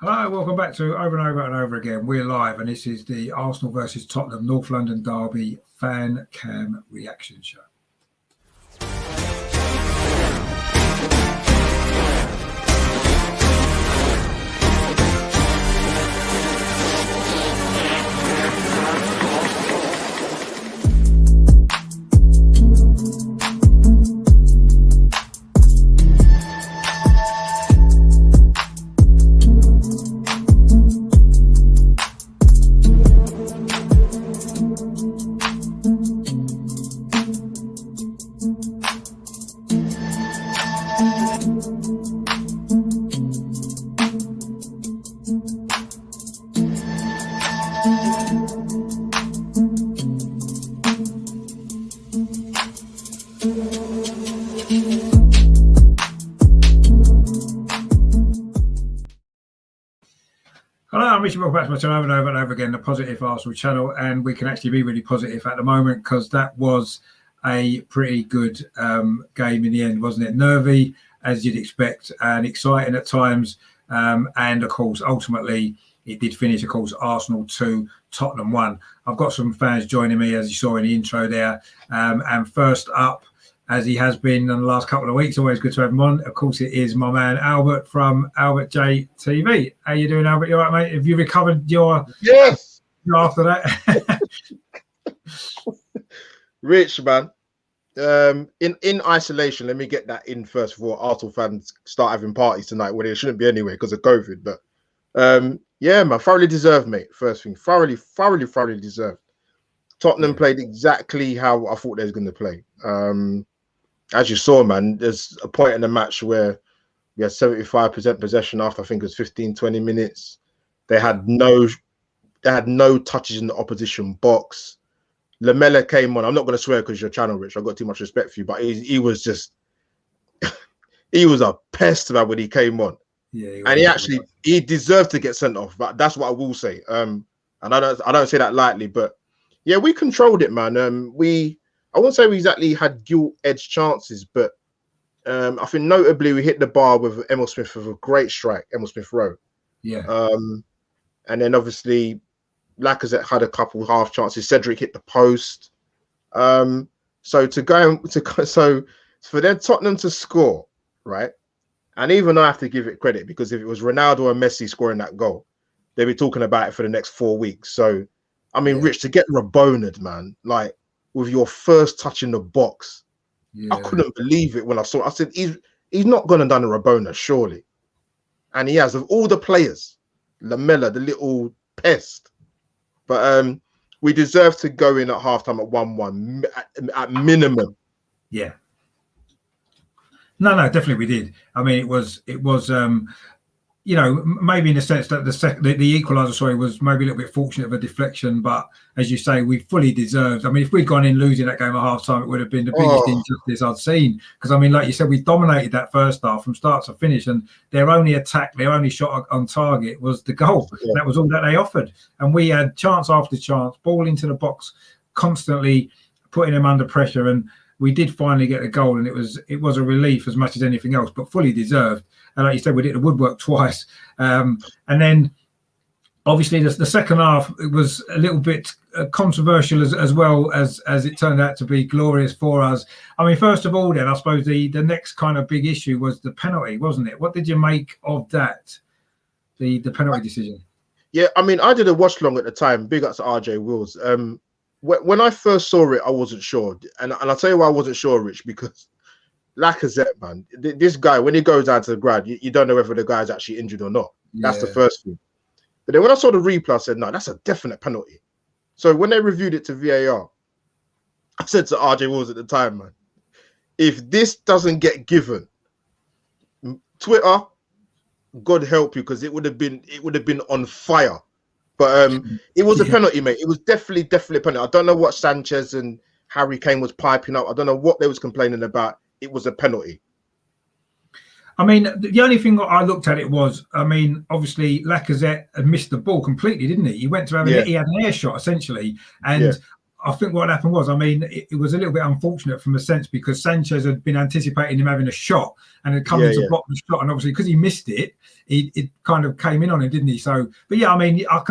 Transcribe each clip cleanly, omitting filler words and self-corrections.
Hello, welcome back to Over and Over and Over Again. We're live, and this is the Arsenal versus Tottenham North London Derby fan cam reaction show. Hello, I'm Richard. Welcome back to my channel Over and Over Again, the Positive Arsenal channel, and we can actually be really positive at the moment because that was a pretty good game in the end, wasn't it? Nervy, as you'd expect, and exciting at times, and of course, ultimately, it did finish, of course, Arsenal 2, Tottenham 1. I've got some fans joining me, as you saw in the intro there, and first up, as he has been in the last couple of weeks. Always good to have him on. Of course, it is my man Albert from Albert J TV. How you doing, Albert? You all right, mate? Have you recovered your yes after that? Rich, man. In isolation, let me get that in first before Arsenal fans start having parties tonight, where they shouldn't be anyway because of COVID. But yeah, man, thoroughly deserved, mate. First thing, thoroughly deserved. Tottenham played exactly how I thought they was going to play. As you saw, man, there's a point in the match where we had 75% possession after I think it was 15-20 minutes. They had no touches in the opposition box. Lamela came on. I'm not going to swear because your channel, Rich. I've got too much respect for you, but he was just he was a pest, man, when he came on. Yeah, and he deserved to get sent off. But that's what I will say. And I don't say that lightly, but yeah, we controlled it, man. I won't say we exactly had gilt-edged chances, but I think notably we hit the bar with Emil Smith with a great strike, Emil Smith Rowe. Yeah. And then obviously Lacazette had a couple half chances. Cedric hit the post. So for then Tottenham to score, right? And even I have to give it credit because if it was Ronaldo or Messi scoring that goal, they'd be talking about it for the next 4 weeks. So I mean, Rich, to get Rabona'd, man, like with your first touch in the box, I couldn't believe it when I saw it. I said, he's not going to done a Rabona, surely. And he has, of all the players, Lamela, the little pest. But we deserve to go in at halftime at 1-1 at minimum. Yeah. No, definitely we did. I mean, it was you know, maybe in the sense that the equaliser, sorry, was maybe a little bit fortunate of a deflection, but as you say, we fully deserved. I mean, if we'd gone in losing that game at half time, it would have been the biggest injustice I'd seen. Because I mean, like you said, we dominated that first half from start to finish, and their only attack, their only shot on target was the goal. Yeah. That was all that they offered, and we had chance after chance, ball into the box, constantly putting them under pressure, and we did finally get a goal, and it was a relief as much as anything else, but fully deserved. And like you said, we did the woodwork twice. And then obviously the second half, it was a little bit controversial as well as it turned out to be glorious for us. I mean, first of all, then I suppose the next kind of big issue was the penalty, wasn't it? What did you make of that, the penalty decision? Yeah, I mean, I did a watch long at the time. Big up to RJ Wills. When I first saw it, I wasn't sure. And I'll tell you why I wasn't sure, Rich, because Lacazette, man, this guy, when he goes down to the ground, you don't know whether the guy's actually injured or not. Yeah. That's the first thing. But then when I saw the replay, I said, no, that's a definite penalty. So when they reviewed it to VAR, I said to RJ Wills at the time, man, if this doesn't get given, Twitter, God help you, because it would have been on fire. But it was a penalty, mate. It was definitely a penalty. I don't know what Sanchez and Harry Kane was piping up. I don't know what they was complaining about. It was a penalty. I mean, the only thing I looked at it was, I mean, obviously Lacazette had missed the ball completely, didn't he? He went to have he had an air shot essentially, and I think what happened was, I mean, it was a little bit unfortunate from a sense because Sanchez had been anticipating him having a shot and had come in to block the shot, and obviously because he missed it, it kind of came in on him, didn't he? So, but yeah, I mean, I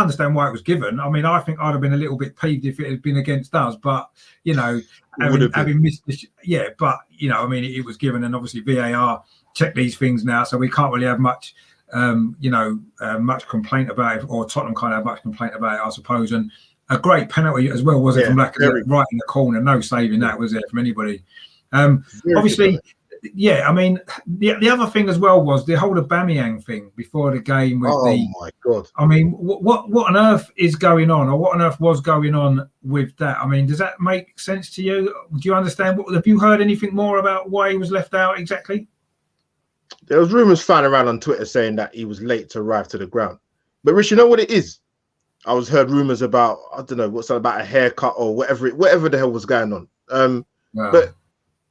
understand why it was given. I mean, I think I'd have been a little bit peeved if it had been against us, but you know, having missed the but you know, I mean, it was given, and obviously VAR check these things now, so we can't really have much. Much complaint about it, or Tottenham can't have much complaint about it, I suppose. And a great penalty as well, was it, from Lacazette, right in the corner? No saving that, was there, from anybody? Obviously, I mean, the other thing as well was the whole Aubameyang thing before the game. With my God! I mean, what on earth is going on, or what on earth was going on with that? I mean, does that make sense to you? Do you understand? Have you heard anything more about why he was left out exactly? There was rumours flying around on Twitter saying that he was late to arrive to the ground. But Rich, you know what it is? I heard rumours about, I don't know, what's that, about a haircut or whatever the hell was going on. But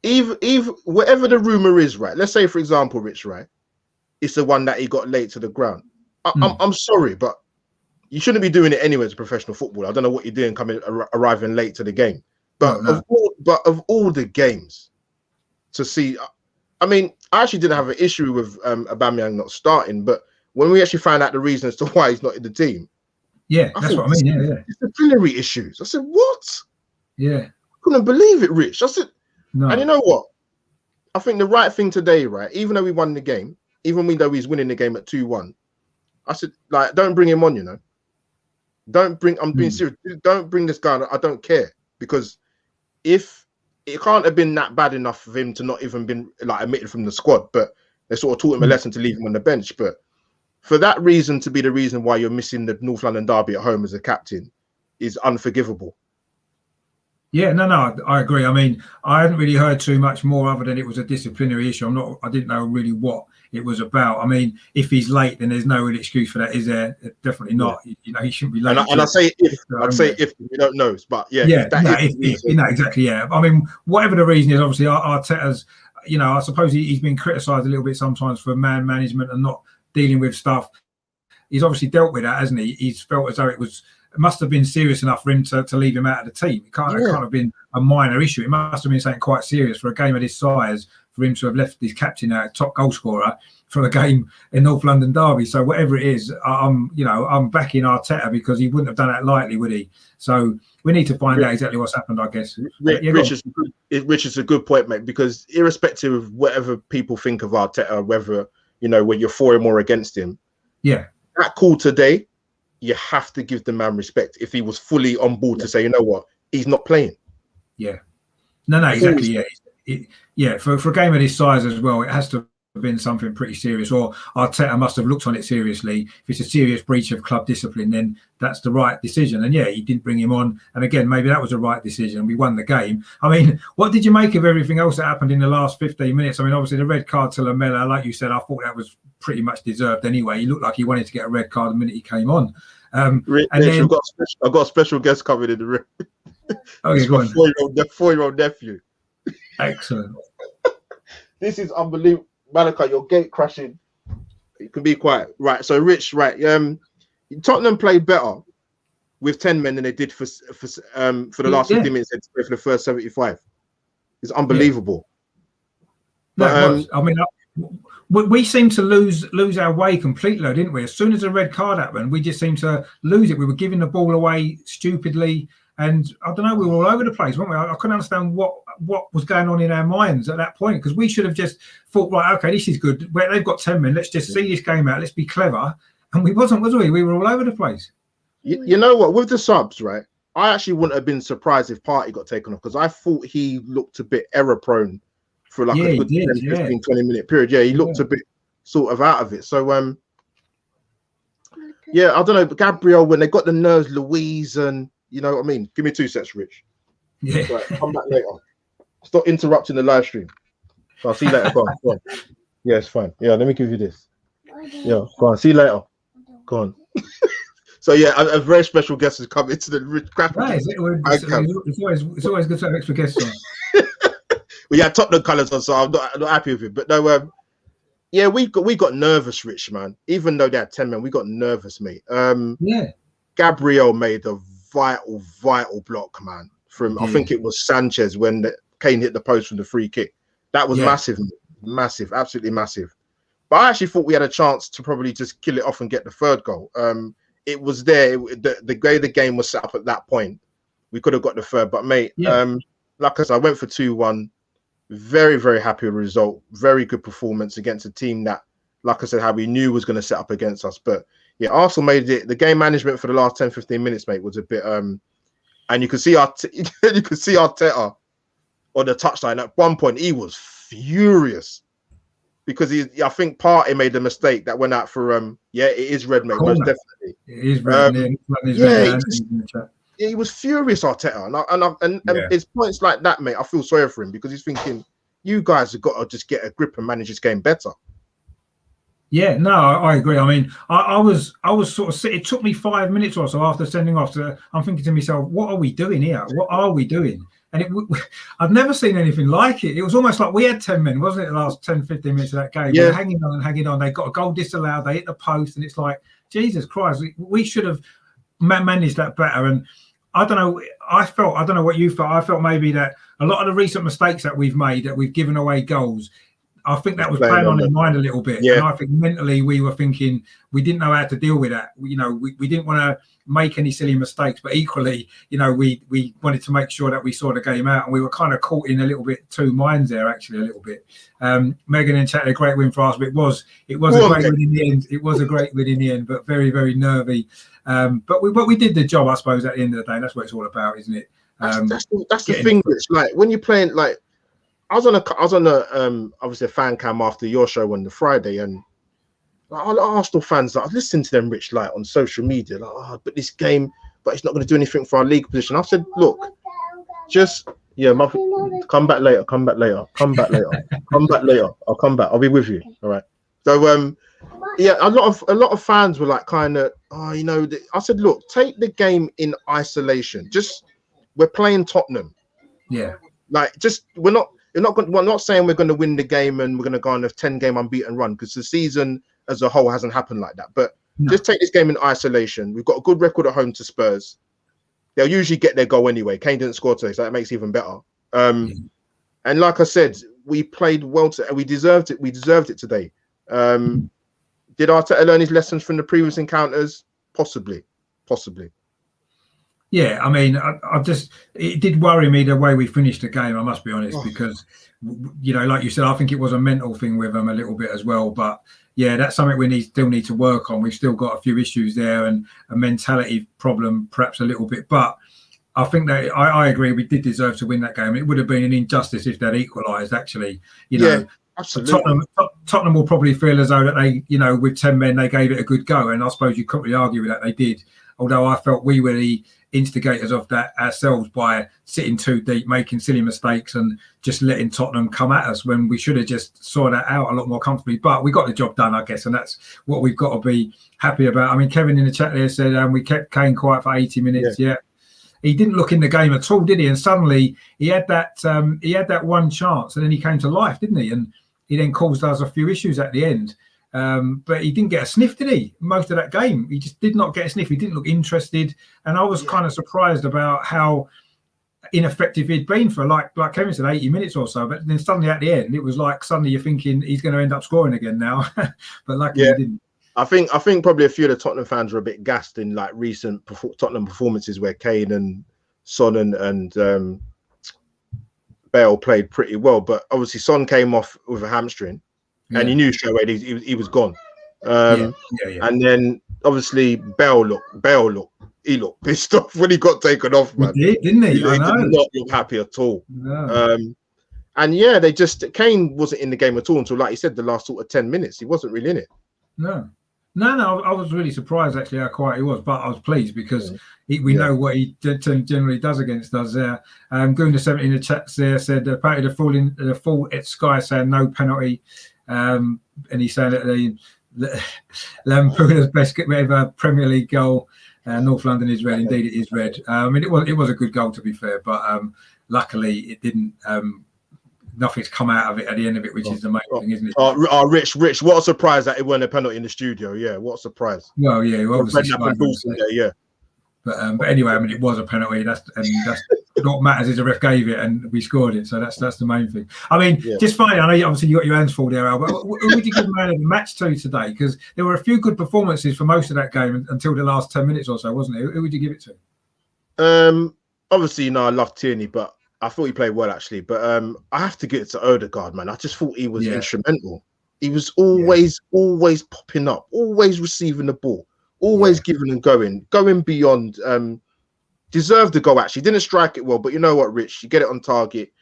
even whatever the rumour is, right? Let's say, for example, Rich, right? It's the one that he got late to the ground. I'm sorry, but you shouldn't be doing it anyway as a professional footballer. I don't know what you're doing arriving late to the game. But of all the games to see, I mean, I actually didn't have an issue with Aubameyang not starting, but when we actually found out the reason as to why he's not in the team, that's what I mean. Yeah. Disciplinary issues. I said, what? Yeah. I couldn't believe it, Rich. I said, no. And you know what? I think the right thing today, right? Even though we won the game, even though he's winning the game at 2-1, I said, like, don't bring him on, you know. I'm being serious. Don't bring this guy on. I don't care, because if it can't have been that bad enough for him to not even been like omitted from the squad, but they sort of taught him a lesson to leave him on the bench. But for that reason to be the reason why you're missing the North London derby at home as a captain is unforgivable. Yeah, no, I agree. I mean, I hadn't really heard too much more other than it was a disciplinary issue. I didn't know really what it was about. I mean, if he's late, then there's no real excuse for that, is there? Definitely not. Yeah. You know, he shouldn't be late. And I'd say if we don't know, but exactly. Yeah, I mean, whatever the reason is, obviously Arteta's. You know, I suppose he's been criticised a little bit sometimes for man management and not dealing with stuff. He's obviously dealt with that, hasn't he? He's felt as though it must have been serious enough for him to leave him out of the team. It can't have been a minor issue. It must have been something quite serious for a game of this size, for him to have left his captain out, top goal scorer, for a game in North London derby. So whatever it is, I'm backing Arteta, because he wouldn't have done that lightly, would he? So we need to find out exactly what's happened, I guess. Rich is a good point, mate, because irrespective of whatever people think of Arteta, whether, you know, when you're for him or against him, that call today, you have to give the man respect. If he was fully on board to say, you know what, he's not playing. Yeah. No, exactly. Yeah. For a game of this size as well, it has to have been something pretty serious, or Arteta must have looked on it seriously. If it's a serious breach of club discipline, then that's the right decision. And he didn't bring him on. And again, maybe that was the right decision. We won the game. I mean, what did you make of everything else that happened in the last 15 minutes? I mean, obviously the red card to Lamela, like you said, I thought that was pretty much deserved anyway. He looked like he wanted to get a red card the minute he came on. Rich, I've got a special guest coming in the room. Okay, go on. 4-year-old nephew. Excellent. This is unbelievable. Malachi, your gate crashing. You can be quiet. Right. So, Rich, right. Tottenham played better with 10 men than they did for the last 50 minutes for the first 75. It's unbelievable. No, I mean, we seemed to lose our way completely, didn't we? As soon as a red card happened, we just seemed to lose it. We were giving the ball away stupidly, and I don't know, we were all over the place, weren't we? I couldn't understand what was going on in our minds at that point, because we should have just thought, right, okay, this is good. They've got 10 men. Let's just see this game out. Let's be clever. And we wasn't, was we? We were all over the place. You know what? With the subs, right? I actually wouldn't have been surprised if Partey got taken off, because I thought he looked a bit error prone for like a good 10, 15, 20-minute period. Yeah, he looked a bit sort of out of it. So, I don't know. But Gabriel, when they got the nerves, Louise, and you know what I mean? Give me 2 sets, Rich. Yeah. Right, come back later. Stop interrupting the live stream. I'll see you later. Go on. Yeah, it's fine. Yeah, let me give you this. Yeah, go on. See you later. Go on. So a very special guest has come into the crap. Right, it's always good to have extra guests on. We had Tottenham colours on, so I'm not happy with it. But no, we got nervous, Rich, man. Even though they had 10 men, we got nervous, mate. Gabriel made a vital block, man. From I think it was Sanchez when Kane hit the post from the free kick. That was massive, absolutely massive. But I actually thought we had a chance to probably just kill it off and get the third goal. It was there. The way the game was set up at that point, we could have got the third. But mate, like I said, I went for 2-1. Very, very happy with the result. Very good performance against a team that, like I said, how we knew was going to set up against us. But yeah, Arsenal made it. The game management for the last 10-15 minutes, mate, was a bit. And you could see Arteta on the touchline. At one point, he was furious because I think Partey made a mistake that went out for it is red, mate, most definitely. It is red. He was furious, Arteta, and his points like that, mate. I feel sorry for him because he's thinking, you guys have got to just get a grip and manage this game better. Yeah, no, I agree. I mean, I was sort of. It took me 5 minutes or so after sending off I'm thinking to myself, what are we doing here? What are we doing? And I've never seen anything like it. It was almost like we had 10 men, wasn't it? The last 10-15 minutes of that game, we were hanging on. They got a goal disallowed. They hit the post, and it's like, Jesus Christ, we should have managed that better. And I don't know. I don't know what you felt. I felt maybe that a lot of the recent mistakes that we've made, that we've given away goals, I think that was playing on his mind a little bit. And I think mentally we were thinking we didn't know how to deal with that. We didn't want to make any silly mistakes, but equally, we wanted to make sure that we saw the game out, and we were kind of caught in a little bit two minds there, actually, a little bit. Megan and chat, a great win for us, but it was a great win in the end. It was a great win in the end, but very, very nervy. But we did the job, I suppose, at the end of the day. That's what it's all about, isn't it? That's the thing. It's like when you're playing, like I was on a obviously a fan cam after your show on the Friday, and like, Arsenal fans, like, I listened to them, Rich, like on social media, like, but this game, but it's not going to do anything for our league position. I said, look, just come back later. I'll come back. I'll be with you. All right. So a lot of fans were like, kind of, I said, look, take the game in isolation. We're playing Tottenham. Yeah. Like, we're not saying we're going to win the game and we're going to go on a 10-game unbeaten run, because the season as a whole hasn't happened like that. But just take this game in isolation. We've got a good record at home to Spurs. They'll usually get their goal anyway. Kane didn't score today, so that makes it even better. And like I said, we played well. We deserved it. We deserved it today. Did Arteta learn his lessons from the previous encounters? Possibly. Yeah, I mean, it did worry me the way we finished the game, I must be honest, because, like you said, I think it was a mental thing with them a little bit as well. But yeah, that's something we still need to work on. We've still got a few issues there and a mentality problem, perhaps a little bit. But I think that I agree, we did deserve to win that game. It would have been an injustice if they'd equalised, actually. Absolutely. Tottenham will probably feel as though that they, with 10 men, they gave it a good go. And I suppose you couldn't really argue with that. They did. Although I felt we were the instigators of that ourselves by sitting too deep, making silly mistakes and just letting Tottenham come at us when we should have just sorted that out a lot more comfortably. But we got the job done, I guess, and that's what we've got to be happy about. I mean, Kevin in the chat there said we kept Kane quiet for 80 minutes. Yeah. He didn't look in the game at all, did he? And suddenly he had that one chance, and then he came to life, didn't he? And he then caused us a few issues at the end. But he didn't get a sniff, did he? Most of that game, he just did not get a sniff. He didn't look interested, and I was kind of surprised about how ineffective he'd been for like Kevin said, 80 minutes or so. But then suddenly at the end, it was like suddenly you're thinking he's going to end up scoring again now. But luckily he didn't. I think probably a few of the Tottenham fans were a bit gassed in like recent Tottenham performances where Kane and Son and Bale played pretty well, but obviously Son came off with a hamstring. And you knew straight away he was gone. And then obviously Bale looked pissed off when he got taken off, man. He did, didn't he? He did not look happy at all. No. And Kane wasn't in the game at all until, like you said, the last sort of 10 minutes. He wasn't really in it. No, I was really surprised actually how quiet he was, but I was pleased because we know what he generally does against us there. Gunda 70 in the chat there said apparently the full at Sky saying no penalty. And he's saying that the Lampuna's best ever Premier League goal. North London is red. Indeed, it is red. I mean, it was a good goal to be fair, but luckily it didn't. Nothing's come out of it at the end of it, which is the main thing, isn't it? Rich, what a surprise that it wasn't a penalty in the studio. Yeah, what a surprise. Well, yeah, obviously. But anyway, I mean, it was a penalty. That's what matters is the ref gave it and we scored it. So that's the main thing. I mean, just finally, I know obviously you got your hands full there, Al, but who would you give man of the match to today? Because there were a few good performances for most of that game until the last 10 minutes or so, wasn't it? Who would you give it to? Obviously, I love Tierney, but I thought he played well actually. But I have to give it to Odegaard, man. I just thought he was instrumental. He was always popping up, always receiving the ball, always giving and going beyond. Deserved the goal actually. Didn't strike it well, but you know what, Rich? You get it on target,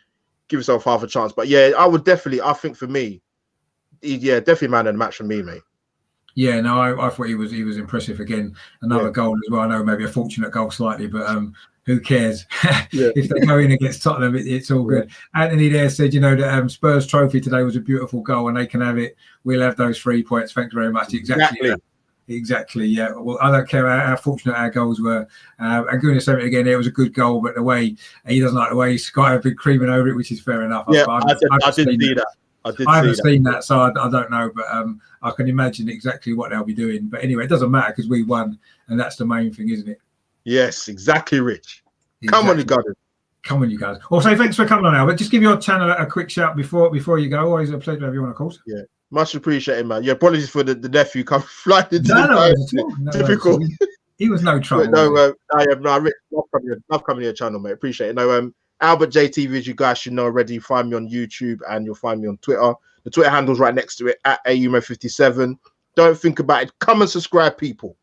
give yourself half a chance. But yeah, I think for me, definitely man of the match for me, mate. Yeah, no, I thought he was impressive again. Another goal as well. I know maybe a fortunate goal slightly, but who cares? If they go in against Tottenham, it's all good. Anthony there said, the Spurs trophy today was a beautiful goal and they can have it. We'll have those 3 points. Thanks very much. Exactly. Yeah. Well, I don't care how fortunate our goals were. And goodness sake, again, it was a good goal, but the way he doesn't like the way Sky have been creaming over it, which is fair enough. Yeah, I did see that. I haven't seen that, so I don't know, but I can imagine exactly what they'll be doing. But anyway, it doesn't matter because we won, and that's the main thing, isn't it? Yes, exactly, Rich. Come on, you guys. Come on, you guys. Also, thanks for coming on, Albert. Just give your channel a quick shout before you go. Always a pleasure to have you on, of course. Yeah, much appreciated, man. Yeah, apologies for the nephew come flying into the typical. He was no trouble. Rich, love coming to your channel, mate. Appreciate it. No, Albert JTV, as you guys should know already, find me on YouTube and you'll find me on Twitter. The Twitter handle's right next to it at AUMO57. Don't think about it. Come and subscribe, people.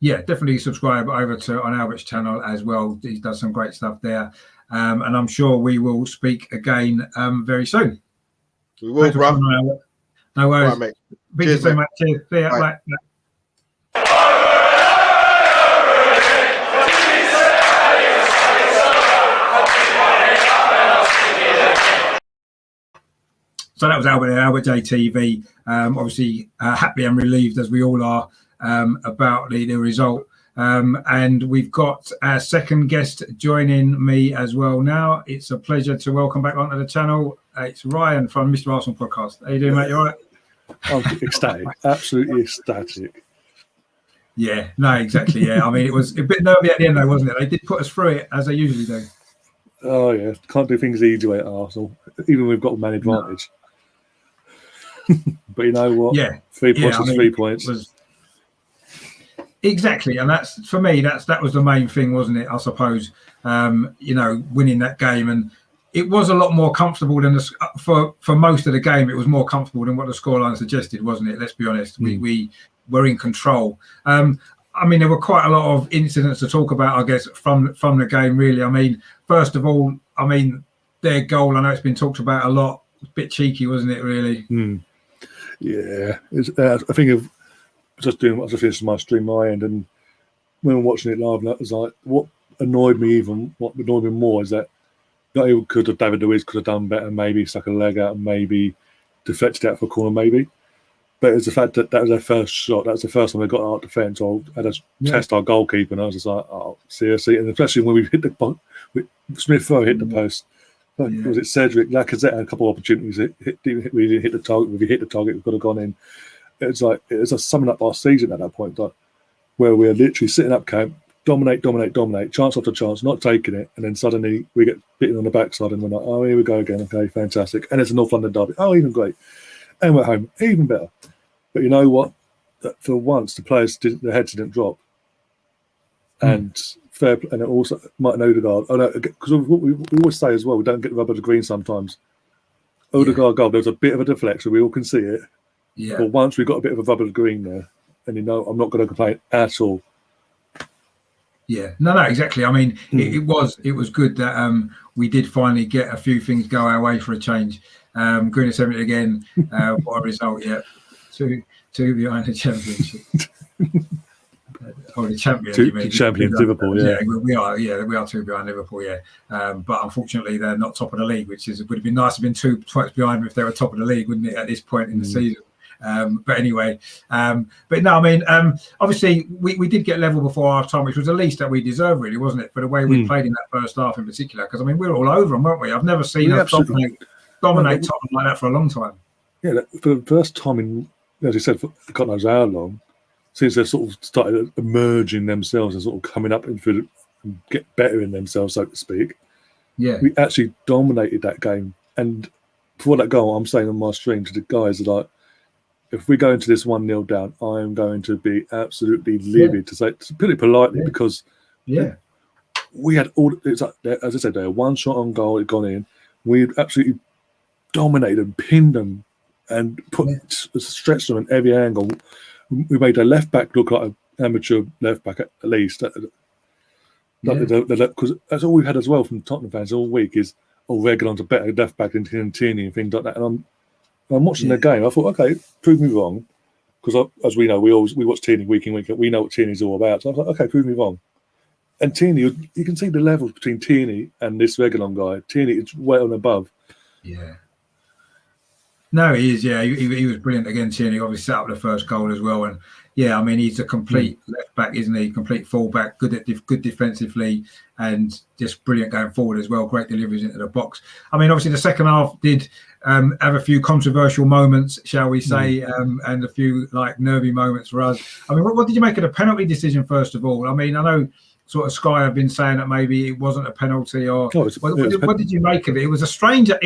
Yeah, definitely subscribe over on Albert's channel as well. He does some great stuff there. And I'm sure we will speak again very soon. We will, bro. No worries. Right, mate. Thank you so much. Cheers. See ya. Bye. So that was Albert JTV. Obviously, happy and relieved as we all are about the result. And we've got our second guest joining me as well now. It's a pleasure to welcome back onto the channel. It's Ryan from Mr. Arsenal Podcast. How you doing, mate? You all right? Oh, ecstatic. Absolutely ecstatic. Yeah, no, exactly. Yeah, I mean, it was a bit nervy at the end, though, wasn't it? They did put us through it as they usually do. Oh, yeah. Can't do things the easy way at Arsenal, even when we've got man advantage. No. But you know what? Yeah. 3 points is 3 points. Exactly, and that's for me. That was the main thing, wasn't it? I suppose winning that game, and it was a lot more comfortable than for most of the game. It was more comfortable than what the scoreline suggested, wasn't it? Let's be honest. We were in control. I mean, there were quite a lot of incidents to talk about, I guess, from the game. Really, I mean, first of all, their goal. I know it's been talked about a lot. A bit cheeky, wasn't it? Really. Yeah, I think of. Just doing what I finished my stream my end, and when I'm watching it live, it was like what annoyed me more is that not even could have David Luiz could have done better, maybe stuck a leg out and maybe deflected out for a corner, maybe. But it's the fact that was their first shot. That was the first time they got out defence or had to test our goalkeeper, and I was just like, oh, seriously. And especially when we hit Smith Rowe hit the post. Was it Cedric? Lacazette had a couple of opportunities. We didn't hit the target. If we hit the target, we could have gone in. It was just summing up our season at that point, where we're literally sitting up camp, dominate, chance after chance, not taking it, and then suddenly we get bitten on the backside and we're like, oh, here we go again. Okay, fantastic. And it's a North London derby. Oh, even great. And we're home, even better. But you know what? For once, the players their heads didn't drop. And fair, and also Martin Odegaard. Because we always say as well, we don't get the rub of the green sometimes. Odegaard goal, there was a bit of a deflection. We all can see it. Yeah. But once we got a bit of a rub of the green there, and I'm not going to complain at all. Yeah, no, exactly. I mean, it was good that we did finally get a few things go our way for a change. Goodness everything again. What a result! Yeah, two behind the championship. The champions. Two champions, Liverpool. Yeah, we are. Yeah, we are 2 behind Liverpool. Yeah, but unfortunately they're not top of the league, which would have been nice to have been 2 points behind them if they were top of the league, wouldn't it? At this point in the season. But anyway, but no, I mean, obviously we did get level before half time, which was the least that we deserved, really, wasn't it? For the way we played in that first half in particular, because I mean, we were all over them, weren't we? I've never seen us dominate Tottenham like that for a long time. Yeah, for the first time in, as you said, for God knows how long, since they've sort of started emerging themselves and sort of coming up and get better in themselves, so to speak. Yeah. We actually dominated that game. And for that goal, I'm saying on my stream to the guys, like, if we go into this 1-0 down, I am going to be absolutely livid, to put it politely, because we had all, it's like, as I said, they had one shot on goal, it gone in. We absolutely dominated and pinned them and stretched them at every angle. We made their left back look like an amateur left back at least. Because that's all we've had as well from Tottenham fans all week is, Reguilon's a better left back than Tierney and things like that. And I'm watching the game. I thought, okay, prove me wrong, because as we know, we watch Tierney week in, week out. We know what Tierney's all about. So I was like, okay, prove me wrong. And Tierney, you can see the level between Tierney and this Reguilon guy. Tierney is way on above. Yeah. No, he is. Yeah, he was brilliant again. Tierney obviously set up the first goal as well, and I mean, he's a complete left back, isn't he? Complete fullback, good defensively, and just brilliant going forward as well. Great deliveries into the box. I mean, obviously the second half did have a few controversial moments, shall we say, and a few like nervy moments for us. I mean, what did you make of the penalty decision first of all? I mean, I know sort of Sky have been saying that maybe it wasn't a penalty, or what did you make of it? It was a strange one,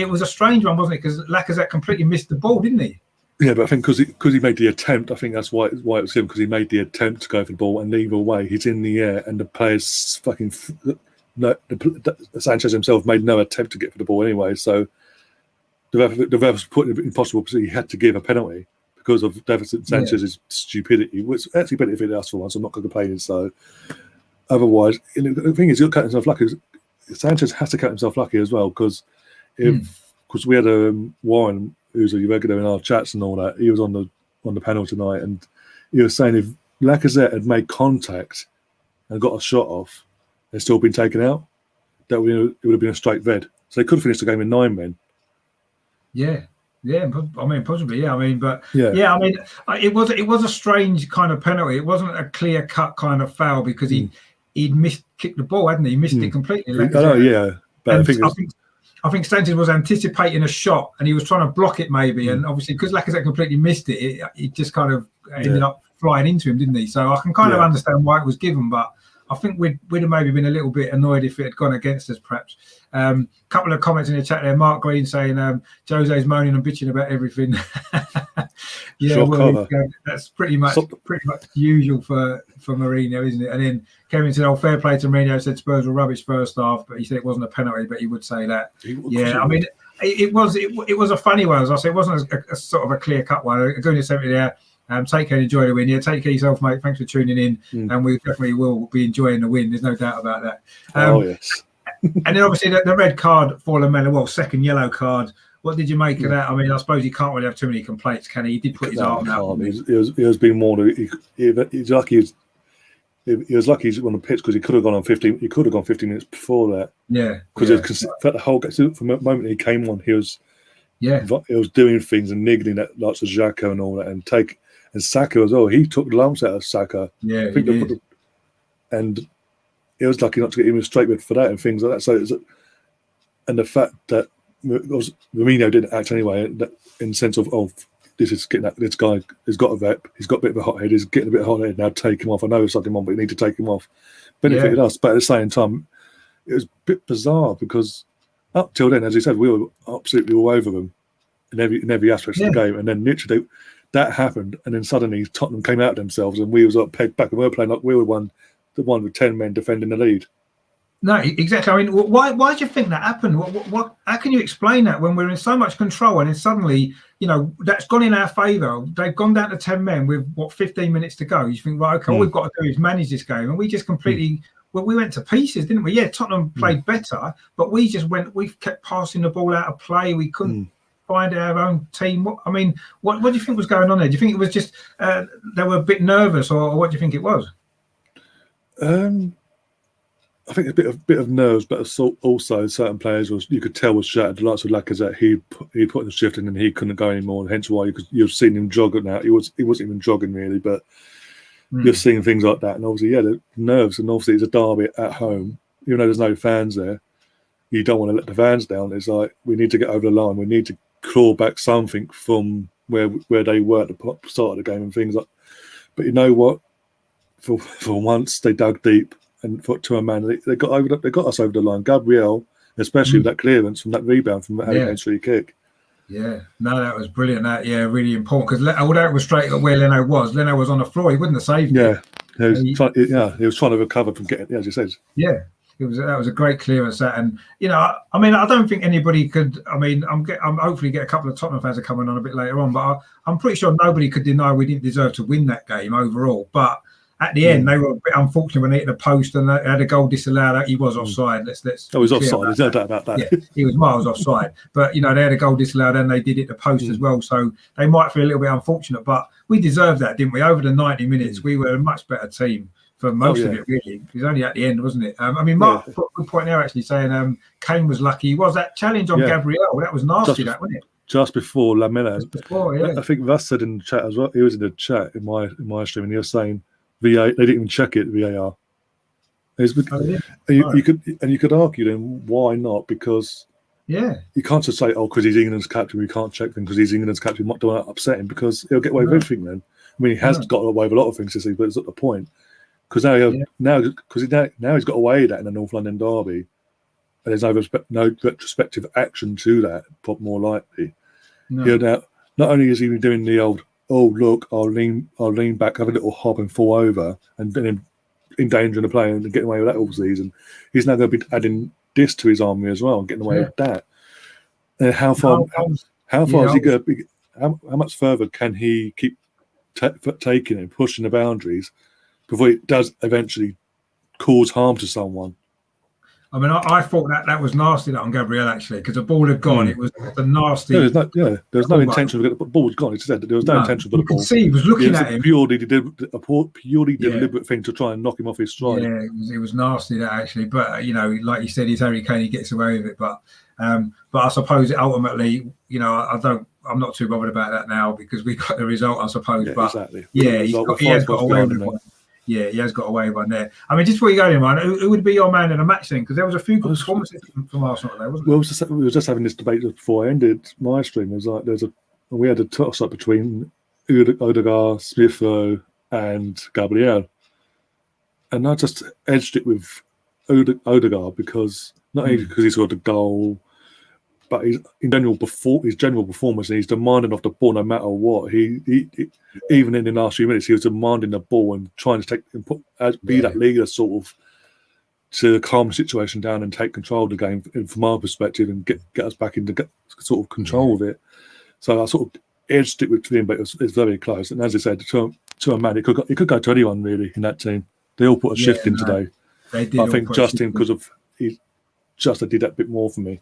wasn't it? Because Lacazette completely missed the ball, didn't he? Yeah, but I think because he made the attempt, I think that's why it was him, because he made the attempt to go for the ball, and either way, he's in the air, and the players Sanchez himself made no attempt to get for the ball anyway. So the ref was put in an impossible position. He had to give a penalty because of Davinson Sanchez's stupidity, which actually benefited us for once. I'm not going to complain. So otherwise, the thing is, he'll cut himself lucky. Sanchez has to cut himself lucky as well, because because we had Warren, who's a regular in our chats and all that. He was on the panel tonight, and he was saying if Lacazette had made contact and got a shot off and still been taken out, it would have been a straight red. So they could have finished the game in 9 men. Yeah, I mean, possibly, yeah. I mean, but I mean, it was a strange kind of penalty. It wasn't a clear cut kind of foul, because he'd kicked the ball, hadn't he? He missed it completely. I know, yeah. But I think Sanchez was anticipating a shot, and he was trying to block it maybe, and obviously because Lacazette completely missed it, it just kind of ended up flying into him, didn't he? So I can kind of understand why it was given, but I think we'd have maybe been a little bit annoyed if it had gone against us, perhaps. Couple of comments in the chat there. Mark Green saying Jose's moaning and bitching about everything. That's pretty much usual for Mourinho, isn't it? And then Kevin said, fair play to Mourinho, said Spurs were rubbish first half, but he said it wasn't a penalty, but he would say that. I mean, it was a funny one, as I say. It wasn't a sort of a clear cut one. Going to 70 there. Take care and enjoy the win. Yeah, take care of yourself, mate. Thanks for tuning in. And we definitely will be enjoying the win. There's no doubt about that. Yes. And then obviously the red card for Lamela, second yellow card. What did you make of that? I mean, I suppose he can't really have too many complaints, can he? He did put his arm out. He was being more. He's lucky. He was lucky he's on the pitch, because he could have gone on 15. He could have gone 15 minutes before that. Yeah. Because the whole from the moment he came on, he was doing things and niggling at lots of Xhaka and all that, and Saka as well. He took lumps out of Saka. Yeah, and he was lucky not to get him straight red for that and things like that. So, and the fact that Firmino didn't act anyway, in the sense of, this guy has got a rep, he's got a bit of a hot head, he's getting a bit hot head now, take him off. I know it's like him on, but you need to take him off. Benefited us, but at the same time, it was a bit bizarre, because up till then, as he said, we were absolutely all over them in every aspect of the game, and then literally that happened, and then suddenly Tottenham came out themselves, and we was up pegged back, and we were playing like we were the one with 10 men defending the lead. No, exactly. I mean, why do you think that happened? What? How can you explain that when we're in so much control, and then suddenly, that's gone in our favour? They've gone down to 10 men with 15 minutes to go. You think, right, okay, all we've got to do is manage this game, and we just completely. Well, we went to pieces, didn't we? Yeah, Tottenham played better, but we kept passing the ball out of play. We couldn't find our own team. What do you think was going on there? Do you think it was just they were a bit nervous, or what do you think it was? I think a bit of nerves, but also certain players you could tell was shattered. The likes of Lacazette, he put the shift in and he couldn't go anymore. Hence why you've seen him jogging now. He wasn't even jogging really, but you're seeing things like that. And obviously, the nerves, and obviously it's a derby at home. Even though there's no fans there, you don't want to let the fans down. It's like, we need to get over the line. We need to claw back something from where they were at the start of the game and things like. But you know what? For once, they dug deep and to a man. They got over. They got us over the line. Gabriel, especially with that clearance from that rebound from Harry Kane's free kick. Yeah, no, that was brilliant. That really important because although it was straight at where Leno was on the floor. He wouldn't have saved it. He was trying to recover from getting. As you said. Yeah. That was a great clearance. And I mean, I don't think anybody could. I mean, I'm hopefully get a couple of Tottenham fans are coming on a bit later on, but I'm pretty sure nobody could deny we didn't deserve to win that game overall. But at the end, they were a bit unfortunate when they hit the post and they had a goal disallowed. He was offside. Let's. Oh, he was offside. There's no doubt about that. Yeah, he was miles offside. But they had a goal disallowed and they did hit the post as well. So they might feel a little bit unfortunate, but we deserved that, didn't we? Over the 90 minutes, we were a much better team. For most of it, really. It was only at the end, wasn't it? I mean, Mark put a good point there, actually, saying Kane was lucky. He was that challenge on Gabriel. That was nasty, wasn't it? Just before Lamela. Just before, yeah. I think Russ said in the chat as well. He was in the chat in my stream, and he was saying VA. They didn't even check it. VAR. You could argue then why not? Because you can't just say because he's England's captain we can't check them because he's England's captain. Don't want to upset him because he'll get away with everything. Then I mean he has got away with a lot of things this season, but it's not the point. Because now he's got away with that in the North London derby, and there's no retrospective action to that. More likely, not only is he doing the old look, I'll lean back, have a little hop and fall over, and then endangering the player and getting away with that all season. He's now going to be adding this to his army as well, and getting away with that. And how far is he going to be? How much further can he keep taking and pushing the boundaries? Before it does eventually cause harm to someone. I mean, I thought that was nasty that on Gabriel actually because the ball had gone. It was the nasty. There was no intention to get the ball was gone. It said that there was no intention for the ball. You could see he was looking at him. Purely deliberate thing to try and knock him off his stride. Yeah, it was nasty that actually. But like you said, he's Harry Kane. He gets away with it. But I suppose ultimately, I'm not too bothered about that now because we got the result. I suppose. Yeah, but exactly. He has got away with it. Yeah, he has got away one there. I mean, just before you go in, man, who would be your man in a match then? Because there was a few good performances from Arsenal there, wasn't there? We were just having this debate before I ended my stream. It was like we had a toss-up between Odegaard, Smith Rowe, and Gabriel. And I just edged it with Odegaard because not only because he scored a goal, but his general performance and he's demanding off the ball no matter what. He even in the last few minutes, he was demanding the ball and trying to be that leader sort of to calm the situation down and take control of the game from our perspective and get us back into sort of control of it. So I sort of edged it with him, but it's very close. And as I said, to a man, it could go to anyone really in that team. They all put a shift in today. They did. I think Justin, because of Justin did that a bit more for me.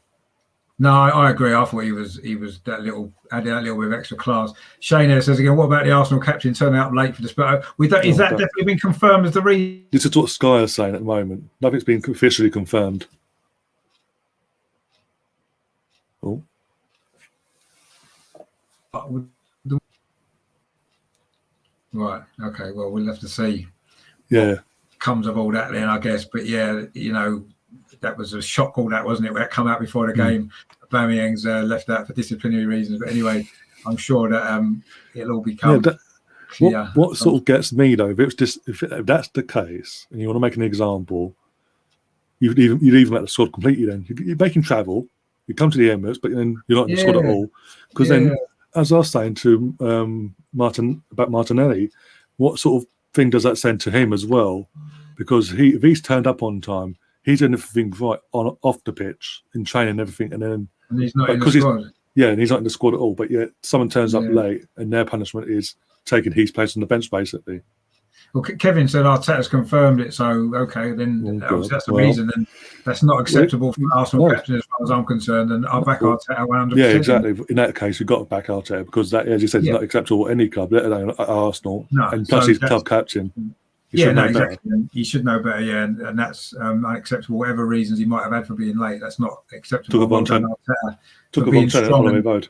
No, I agree. I thought he was added that little bit of extra class. Shane says again, what about the Arsenal captain turning up late for the spell? Is that definitely been confirmed as the reason? This is what Sky is saying at the moment. Nothing's been officially confirmed. Oh. Right. Okay. Well, we'll have to see. Yeah. Comes of all that then, I guess. But yeah, that was a shock, all that, wasn't it? Where it come out before the game. Aubameyang's left out for disciplinary reasons. But anyway, I'm sure that it'll all become clear. What sort of gets me though, if that's the case, and you want to make an example, you'd even make the squad completely. Then you make him travel. You come to the Emirates, but then you're not in the squad at all. Because then, as I was saying to Martinelli, what sort of thing does that send to him as well? Because if he's turned up on time, he's doing everything right off the pitch in training and everything, and he's not in the squad. And he's not in the squad at all. But yet someone turns up late, and their punishment is taking his place on the bench, basically. Well, Kevin said Arteta's confirmed it, so okay, then that's the reason. Then that's not acceptable for Arsenal captain, as far as I'm concerned. And I'll back Arteta 100%. Yeah, exactly. In that case, we've got to back Arteta because that, as you said, is not acceptable at any club, let alone at Arsenal. No, and plus he's club captain. Exactly. He should know better. Yeah, and that's unacceptable. Whatever reasons he might have had for being late, that's not acceptable. Took a wrong turn on the way road.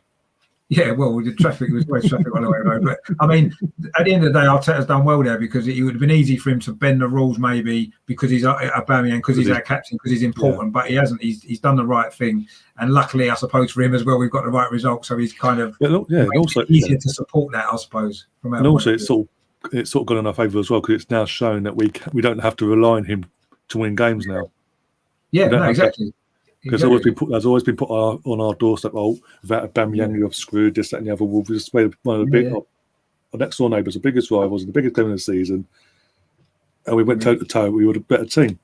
Yeah, well, the traffic was always traffic on the way road. But I mean, at the end of the day, Arteta's done well there because it would have been easy for him to bend the rules maybe because he's Aubameyang, because he's our captain, because he's important. But he hasn't. He's done the right thing, and luckily, I suppose for him as well, we've got the right result. So he's kind of also easier to support that, I suppose. And also, it's all it's sort of gone in our favour as well, because it's now shown that we don't have to rely on him to win games now. Yeah, no, exactly. Because there's always been put on our doorstep. Oh, without Aubameyang, you're screwed. This, that, and the other. We've just made one of the our next door neighbours, the biggest rivals, the biggest game of the season, and we went toe to toe. We were a better team.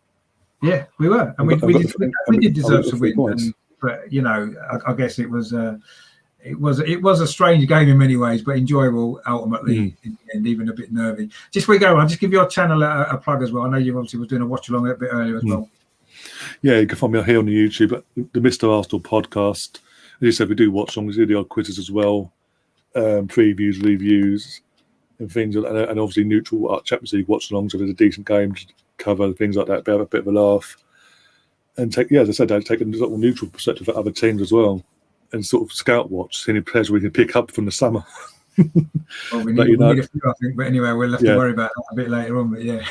Yeah, we were, and we did deserve to win. But you know, I guess it was a strange game in many ways, but enjoyable ultimately in the end, even a bit nervy. Just before we go, I'll just give your channel a plug as well. I know you obviously was doing a watch along a bit earlier as well. Yeah, you can find me here on the YouTube at the Mr. Arsenal podcast. As you said, we do watch along, we do the odd quizzes as well, previews, reviews, and things, and obviously neutral Champions League watch along. So there's a decent game to cover, things like that, have a bit of a laugh, and take a sort of neutral perspective at other teams as well, and sort of scout watch any players we can pick up from the summer. Well, we need a few, I think, but anyway, we'll have to worry about that a bit later on. But yeah,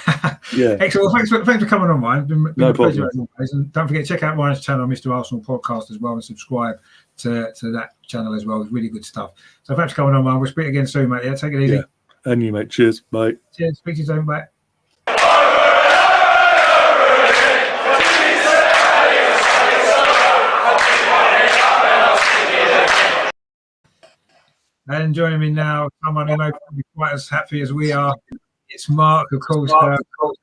excellent. Well, thanks for coming on, Ryan. It's been a pleasure as always. And don't forget to check out Ryan's channel, Mr. Arsenal Podcast, as well, and subscribe to that channel as well. It's really good stuff. So thanks for coming on, Ryan. We'll speak again soon, mate. Yeah, take it easy. Yeah. And you, mate. Cheers. Bye. Cheers. Speak to you soon. Bye. And joining me now, someone who may be quite as happy as we are. It's Mark, of course.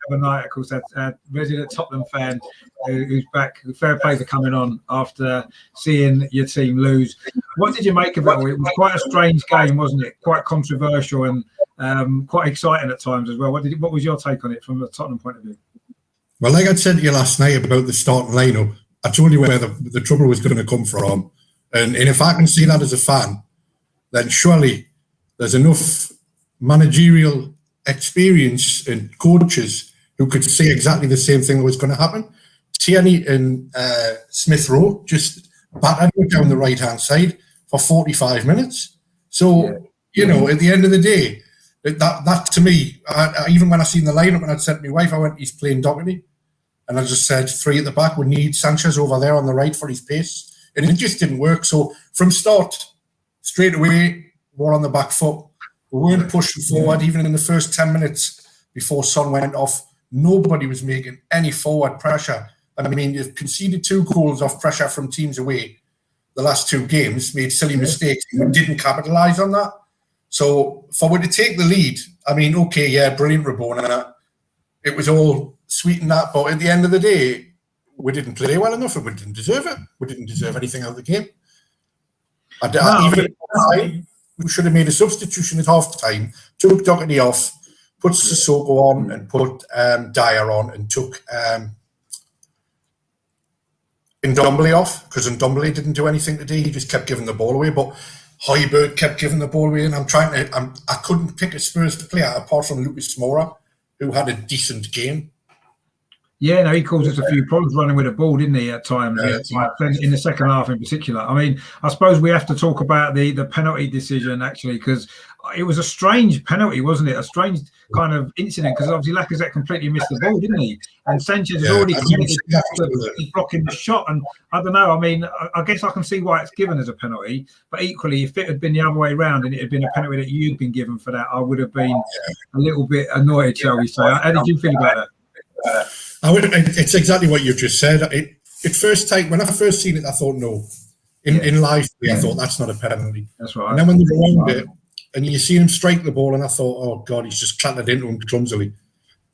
Overnight, of course, a resident Tottenham fan who's back. Fair play for coming on after seeing your team lose. What did you make of it all? It was quite a strange game, wasn't it? Quite controversial and quite exciting at times as well. What was your take on it from a Tottenham point of view? Well, like I said to you last night about the starting lineup, I told you where the trouble was going to come from. And if I can see that as a fan, then surely there's enough managerial experience and coaches who could say exactly the same thing that was going to happen. Tierney and Smith Rowe just battered down the right-hand side for 45 minutes. So, you know, at the end of the day, that to me, even when I seen the lineup and I'd said to my wife, I went, he's playing Doherty. And I just said, 3 at the back, we need Sanchez over there on the right for his pace. And it just didn't work. So from start, straight away, we're on the back foot. We weren't pushing forward. Even in the first 10 minutes before Son went off, nobody was making any forward pressure. I mean, you've conceded 2 goals off pressure from teams away the last 2 games, made silly mistakes, and didn't capitalise on that. So for we to take the lead, I mean, okay, yeah, brilliant, Rabona. It was all sweet and that, but at the end of the day, we didn't play well enough and we didn't deserve it. We didn't deserve anything out of the game. We should have made a substitution at half time, took Doherty off, put Sissoko on and put Dyer on, and took Ndombele off, because Ndombele didn't do anything today. He just kept giving the ball away. But Højbjerg kept giving the ball away, and I couldn't pick a Spurs player apart from Lucas Moura, who had a decent game. Yeah, no, he caused us a few problems running with the ball, didn't he, at times, in the second half in particular. I mean, I suppose we have to talk about the penalty decision, actually, because it was a strange penalty, wasn't it? A strange kind of incident, because obviously Lacazette completely missed the ball, didn't he? And Sanchez has already committed to blocking the shot. And I don't know, I mean, I guess I can see why it's given as a penalty, but equally, if it had been the other way around and it had been a penalty that you'd been given for that, I would have been a little bit annoyed, shall we say. How did you feel about that? It's exactly what you just said. At first time, when I first seen it, I thought no. In live, I thought that's not a penalty. That's right. And then when they rewound it, and you see him strike the ball, and I thought, oh God, he's just clattered into him clumsily.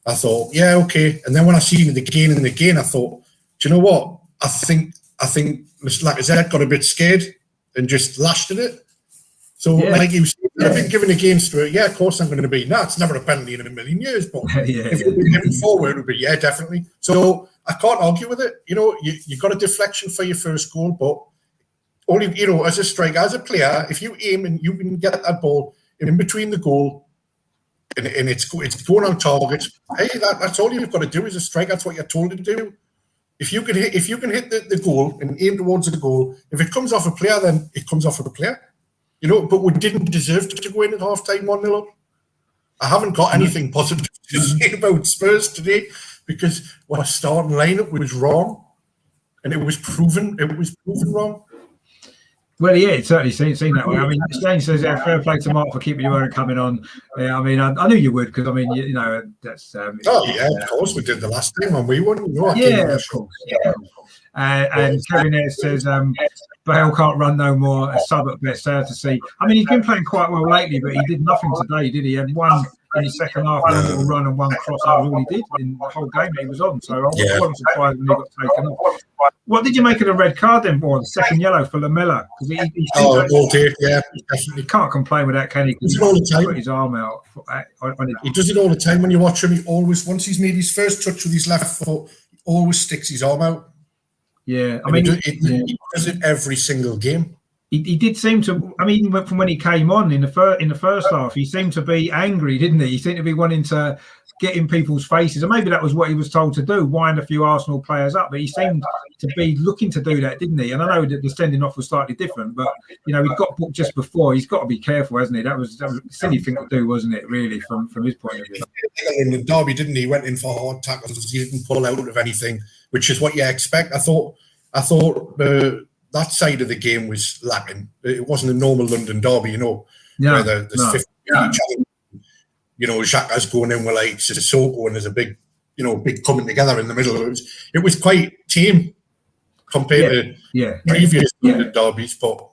I thought, yeah, okay. And then when I seen it again and again, I thought, do you know what? I think Mr. Lacazette got a bit scared and just lashed at it. So like he was, I've been given against it. Yeah, of course I'm going to be. No, it's never a penalty in a million years. But if it was given forward, it would be, yeah, definitely. So I can't argue with it. You know, you got a deflection for your first goal, but only, you know, as a striker, as a player, if you aim and you can get that ball in between the goal and it's going on target, hey, that's all you've got to do as a striker. That's what you're told to do. If you can hit the goal and aim towards the goal, if it comes off a player, then it comes off of a player. You know, but we didn't deserve to go in at half-time 1-0 up. I haven't got anything positive to say about Spurs today because our starting lineup was wrong, and it was proven wrong. Well, yeah, it's certainly seen that way. I mean, Shane says, fair play to Mark for keeping you and coming on. Yeah, I mean, I knew you would because, I mean, you know, that's... Oh, yeah, of course we did the last time when we won. You know, yeah, of course. Yeah. And Kevin there says, Bale can't run no more, a sub at best, sad to see. I mean, he's been playing quite well lately, but he did nothing today, did he? He had one in his second half, one little run and one cross. That was all he did in the whole game that he was on. So I wasn't surprised when he got taken off. What did you make of the red card then, or the second yellow for Lamella? Because all day, yeah, definitely. He can't complain with that, can he? He does it all the time. Put his arm out. He does it all the time when you watch him. He always, once he's made his first touch with his left foot, he always sticks his arm out. Yeah, I mean, he does it every single game. He did seem to. I mean, from when he came on in the first half, he seemed to be angry, didn't he? He seemed to be wanting to get in people's faces, and maybe that was what he was told to do, wind a few Arsenal players up. But he seemed to be looking to do that, didn't he? And I know that the sending off was slightly different, but you know, he got booked just before. He's got to be careful, hasn't he? That was a silly thing to do, wasn't it? Really, from his point of view. In the derby, didn't he? He went in for hard tackles. He didn't pull out of anything, which is what you expect. I thought that side of the game was lacking. It wasn't a normal London derby, you know, where there's 50 challenge. You know, Xhaka's going in with like Sissoko, and there's a big coming together in the middle. It was quite tame compared to previous London derbies, but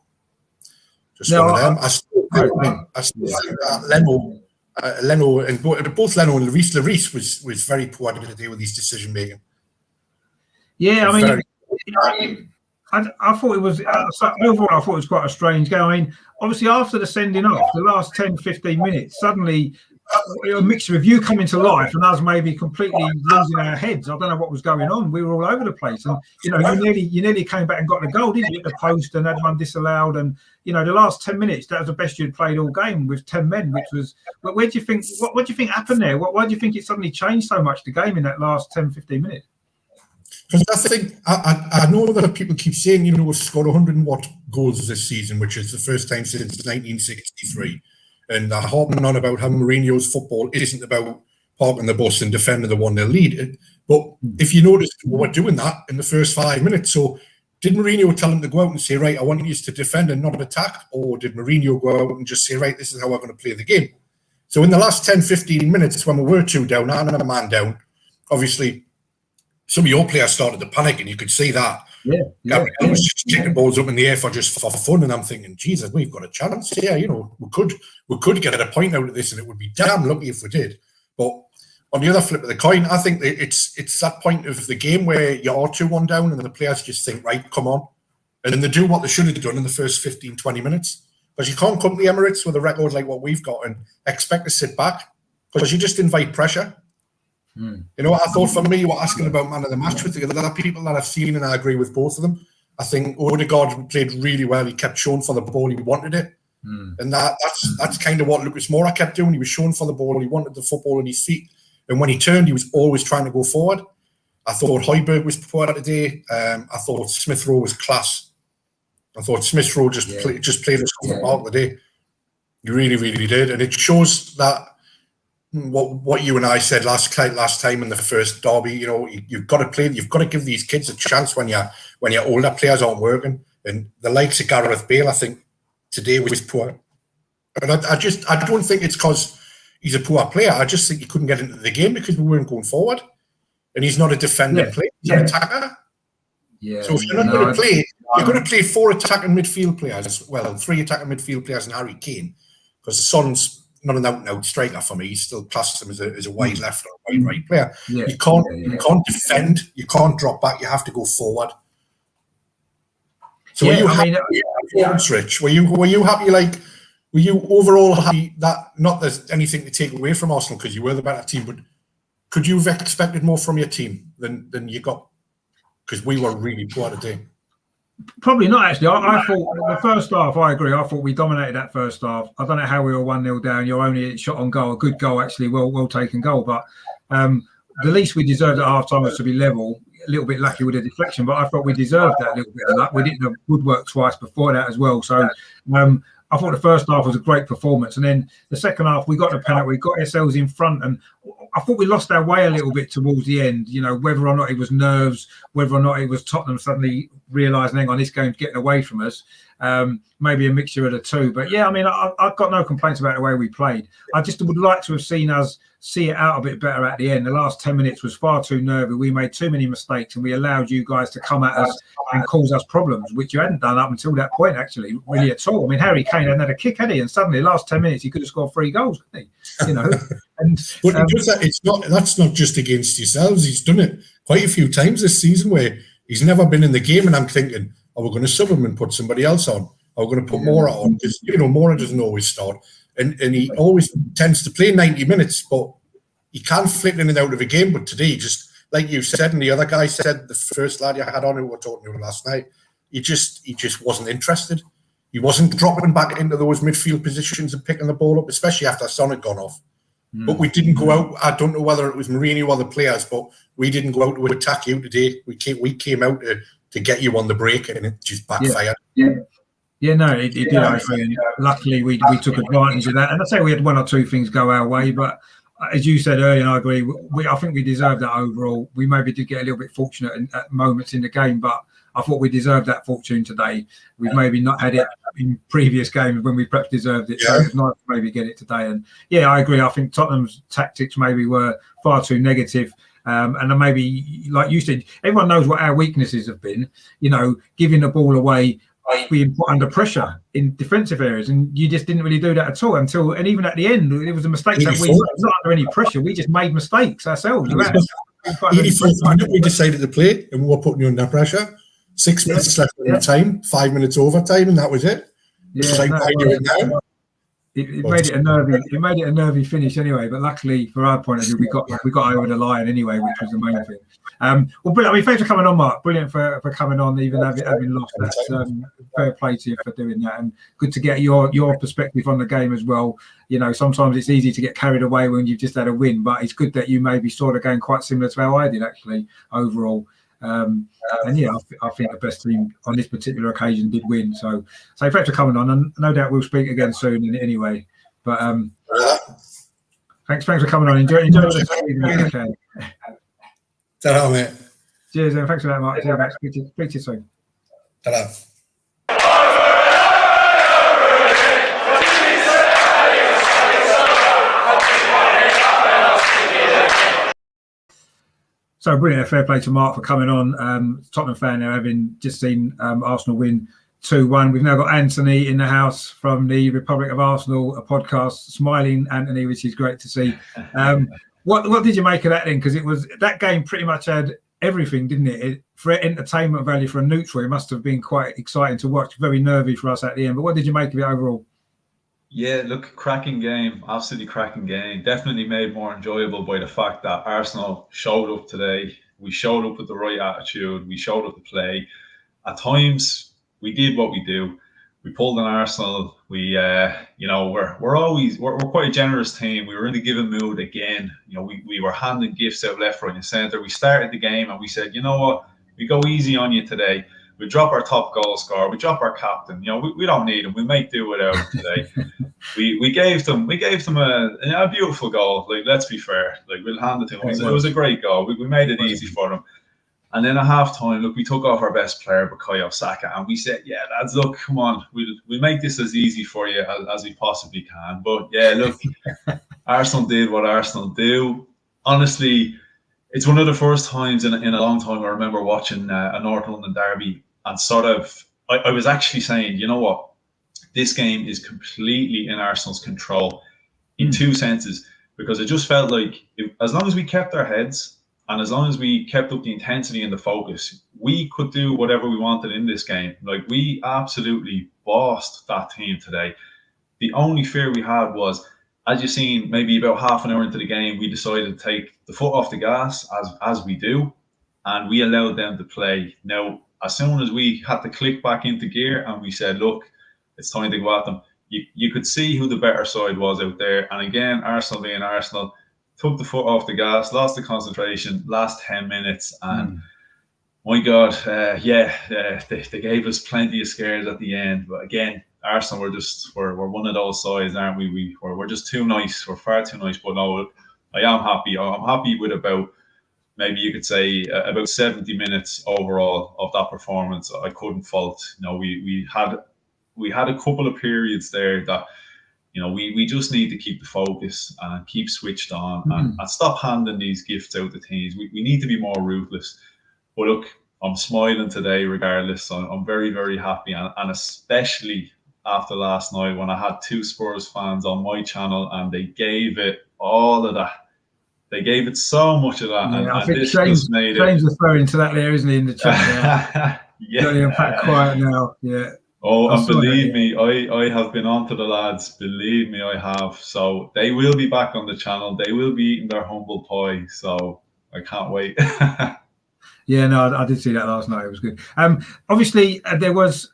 just one of them. I still think that Leno and both Leno and Lloris was very poor today with his decision making. Yeah, I mean. I thought it was overall. I thought it was quite a strange game. I mean, obviously after the sending off, the last 10, 15 minutes, suddenly a mixture of you coming to life and us maybe completely losing our heads. I don't know what was going on. We were all over the place, and you know, you nearly came back and got the goal, didn't you? At the post and had one disallowed, and you know, the last 10 minutes that was the best you'd played all game with 10 men, which was. Where do you think? What do you think happened there? Why do you think it suddenly changed so much the game in that last 10, 15 minutes? Because I think I know that people keep saying, you know, we've scored 100 and what goals this season, which is the first time since 1963. And they're harping on about how Mourinho's football isn't about parking the bus and defending the 1-0 lead. But if you notice, we're doing that in the first 5 minutes. So did Mourinho tell him to go out and say, right, I want you to defend and not attack? Or did Mourinho go out and just say, right, this is how we're going to play the game? So in the last 10, 15 minutes, when we were 2 down and a man down, obviously, some of your players started to panic, and you could see that. Gabriel was just kicking balls up in the air for fun, and I'm thinking, Jesus, we've got a chance here. You know, we could get a point out of this, and it would be damn lucky if we did. But on the other flip of the coin, I think it's that point of the game where you are 2-1 down, and the players just think, right, come on, and then they do what they should have done in the first 15, 20 minutes. Because you can't come to the Emirates with a record like what we've got and expect to sit back, because you just invite pressure. You know, I thought for me, you were asking about man of the match with the other people that I've seen, and I agree with both of them. I think Odegaard played really well. He kept showing for the ball, he wanted it. And that's kind of what Lucas Moura kept doing. He was showing for the ball, he wanted the football in his feet. And when he turned, he was always trying to go forward. I thought Højbjerg was poor today. I thought Smith Rowe was class. I thought Smith Rowe just played his part today. He really, really did. And it shows that what you and I said last time in the first derby, you know, you've got to play. You've got to give these kids a chance when your older players aren't working. And the likes of Gareth Bale, I think today was poor. And I don't think it's because he's a poor player. I just think he couldn't get into the game because we weren't going forward. And he's not a defending player; he's an attacker. Yeah. So if you're not going to play, you're going to play 4 attacking midfield players. Well, 3 attacking midfield players and Harry Kane, because Son's not an out-and-out striker for me. He still classes him as a wide left or a wide right player. Yeah. You can't defend. You can't drop back. You have to go forward. So were you happy, Rich? Were you happy? Like, were you overall happy that not there's anything to take away from Arsenal because you were the better team, but could you have expected more from your team than you got? Because we were really poor today. Probably not, actually. I thought the first half, I agree. I thought we dominated that first half. I don't know how we were 1-0 down. You're only shot on goal. A good goal, actually. Well taken goal. But the least we deserved at half time was to be level. A little bit lucky with a deflection, but I thought we deserved that little bit of luck. We did the woodwork twice before that as well. So I thought the first half was a great performance. And then the second half, we got the penalty. We got ourselves in front. And I thought we lost our way a little bit towards the end, you know, whether or not it was nerves, whether or not it was Tottenham suddenly realising, hang on, this game's getting away from us. maybe a mixture of the two. But yeah, I mean, I've got no complaints about the way we played. I just would like to have seen us see it out a bit better at the end. The last 10 minutes was far too nervy. We made too many mistakes and we allowed you guys to come at us and cause us problems, which you hadn't done up until that point, actually, really at all. I mean, Harry Kane hadn't had a kick, had he? And suddenly, the last 10 minutes, he could have scored 3 goals, couldn't he? You know, and but that's not just against yourselves. He's done it quite a few times this season where he's never been in the game, and I'm thinking, are we going to sub him and put somebody else on? Are we going to put Mora on? Because, you know, Mora doesn't always start. And he always tends to play 90 minutes, but he can flit in and out of a game. But today, just like you said, and the other guy said, the first lad you had on who we were talking to last night, he just wasn't interested. He wasn't dropping back into those midfield positions and picking the ball up, especially after Son had gone off. But we didn't go out. I don't know whether it was Mourinho or the players, but we didn't go out to attack you today. We came out to get you on the break, and it just backfired. Yeah, no, it did. I agree. And luckily, we took advantage of that. And I say we had 1 or 2 things go our way, but as you said earlier, and I agree, I think we deserved that overall. We maybe did get a little bit fortunate at moments in the game, but I thought we deserved that fortune today. We've maybe not had it in previous games when we perhaps deserved it. So it's nice to maybe get it today. And yeah, I agree. I think Tottenham's tactics maybe were far too negative. And then maybe, like you said, everyone knows what our weaknesses have been, you know, giving the ball away, being put under pressure in defensive areas, and you just didn't really do that at all and even at the end, it was a mistake that we were not under any pressure. We just made mistakes ourselves. 84th minute, we decided to play, and we were putting you under pressure. 6 minutes left in the time, 5 minutes overtime, and that was it. It made it a nervy finish anyway. But luckily, for our point of view, we got over the line anyway, which was the main thing. Well, brilliant. I mean, thanks for coming on, Mark. Brilliant for coming on, even having lost. That's fair play to you for doing that, and good to get your perspective on the game as well. You know, sometimes it's easy to get carried away when you've just had a win, but it's good that you maybe saw the game quite similar to how I did actually overall. And yeah, I think the best team on this particular occasion did win. So thanks for coming on, and no doubt we'll speak again soon anyway. But thanks for coming on. Enjoy the Ta-ra, mate. Cheers, and thanks for that, Mark. Speak to you soon. Ta-ra. So brilliant, fair play to Mark for coming on. Tottenham fan now, having just seen Arsenal win 2-1. We've now got Anthony in the house from the Republic of Arsenal, a podcast. Smiling Anthony, which is great to see. What did you make of that then? Because that game pretty much had everything, didn't it? For entertainment value for a neutral, it must have been quite exciting to watch. Very nervy for us at the end. But what did you make of it overall? Yeah, look, cracking game, absolutely cracking game. Definitely made more enjoyable by the fact that Arsenal showed up today. We showed up with the right attitude. We showed up to play. At times, we did what we do. We pulled on Arsenal. We, we're quite a generous team. We were in the giving mood again. You know, we were handing gifts out left, right, and centre. We started the game and we said, you know what, we go easy on you today. We drop our top goal scorer. We drop our captain. You know, we don't need him. We might do without him today. we gave them a beautiful goal. Like, let's be fair. Like, we'll hand it to them. It was a great goal. We made it easy for them. And then at half time, look, we took off our best player, Bukayo Saka, and we said, yeah, lads, look, come on, we'll make this as easy for you as we possibly can. But yeah, look, Arsenal did what Arsenal do. Honestly, it's one of the first times in a long time I remember watching a North London derby and sort of, I was actually saying, you know what, this game is completely in Arsenal's control in two senses, because it just felt like as long as we kept our heads and as long as we kept up the intensity and the focus, we could do whatever we wanted in this game. Like, we absolutely bossed that team today. The only fear we had was, as you've seen, maybe about half an hour into the game, we decided to take the foot off the gas, as we do, and we allowed them to play. Now, as soon as we had to click back into gear and we said, look, it's time to go at them, you could see who the better side was out there. And again, Arsenal being Arsenal, took the foot off the gas, lost the concentration, last 10 minutes, and my God, they gave us plenty of scares at the end. But again, Arsenal, we're one of those sides, aren't we? We're just too nice. We're far too nice. But no, I am happy. I'm happy with about, maybe you could say, about 70 minutes overall of that performance. I couldn't fault. You know, we had we had a couple of periods there that, you know, we just need to keep the focus and keep switched on and stop handing these gifts out to teams. We need to be more ruthless. But look, I'm smiling today regardless. I'm very, very happy, and especially after last night when I had 2 Spurs fans on my channel and they gave it all of that. They gave it so much of that, Yeah, I and think this James, just made James it. referring to that there, isn't he, in the chat? Yeah. Johnny and Pat quiet now. Yeah. Oh, I and saw that, believe yeah. me, I have been on to the lads. Believe me, I have. So they will be back on the channel. They will be eating their humble pie. So I can't wait. Yeah, no, I did see that last night. It was good. Obviously, there was.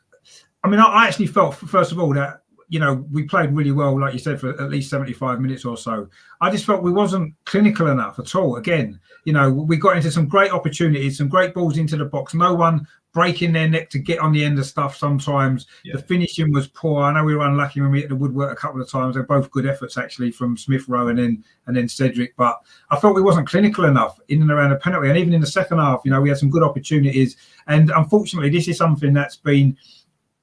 I mean, I actually felt, first of all, that, you know, we played really well, like you said, for at least 75 minutes or so. I just felt we wasn't clinical enough at all. Again, you know, we got into some great opportunities, some great balls into the box. No one breaking their neck to get on the end of stuff sometimes. Yeah. The finishing was poor. I know we were unlucky when we hit the woodwork a couple of times. They're both good efforts, actually, from Smith Rowe and then Cedric. But I felt we wasn't clinical enough in and around the penalty. And even in the second half, you know, we had some good opportunities. And unfortunately, this is something that's been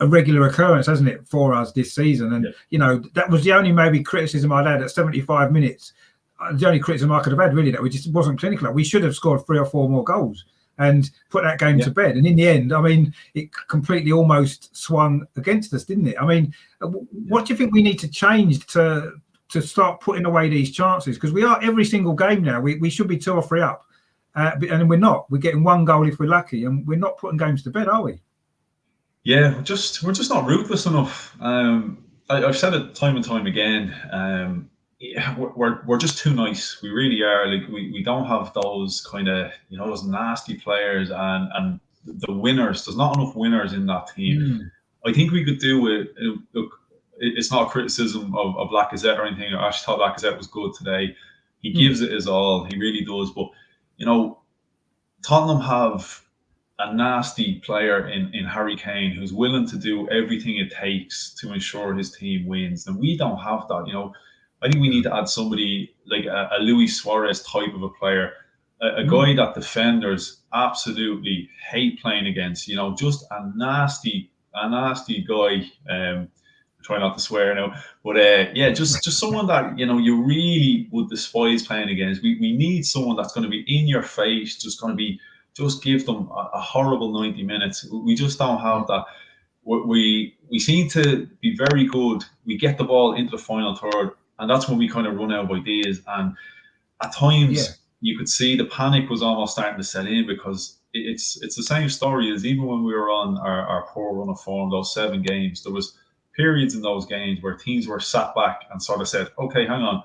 a regular occurrence, hasn't it, for us this season? And, you know, that was the only maybe criticism I'd had at 75 minutes. The only criticism I could have had, really, that we just wasn't clinical. We should have scored 3 or 4 more goals and put that game to bed. And in the end, I mean, it completely almost swung against us, didn't it? I mean, what do you think we need to change to start putting away these chances? Because we are every single game now. We should be 2 or 3 up. And we're not. We're getting 1 goal if we're lucky. And we're not putting games to bed, are we? Yeah, we're just not ruthless enough. I've said it time and time again. Yeah, we're just too nice. We really are. Like we don't have those kind of, you know, those nasty players and the winners. There's not enough winners in that team. I think we could do it. Look, it's not a criticism of Lacazette or anything. I actually thought Lacazette was good today. He gives it his all. He really does. But, you know, Tottenham have a nasty player in Harry Kane who's willing to do everything it takes to ensure his team wins. And we don't have that, you know. I think we need to add somebody like a Luis Suarez type of a player, a guy that defenders absolutely hate playing against, you know, just a nasty guy. Try not to swear now, but yeah, just someone that, you know, you really would despise playing against. We need someone that's going to be in your face, just give them a horrible 90 minutes. We just don't have that. We seem to be very good. We get the ball into the final third, and that's when we kind of run out of ideas. And at times, you could see the panic was almost starting to set in, because it's the same story as even when we were on our poor run of form, those 7 games. There was periods in those games where teams were sat back and sort of said, okay, hang on,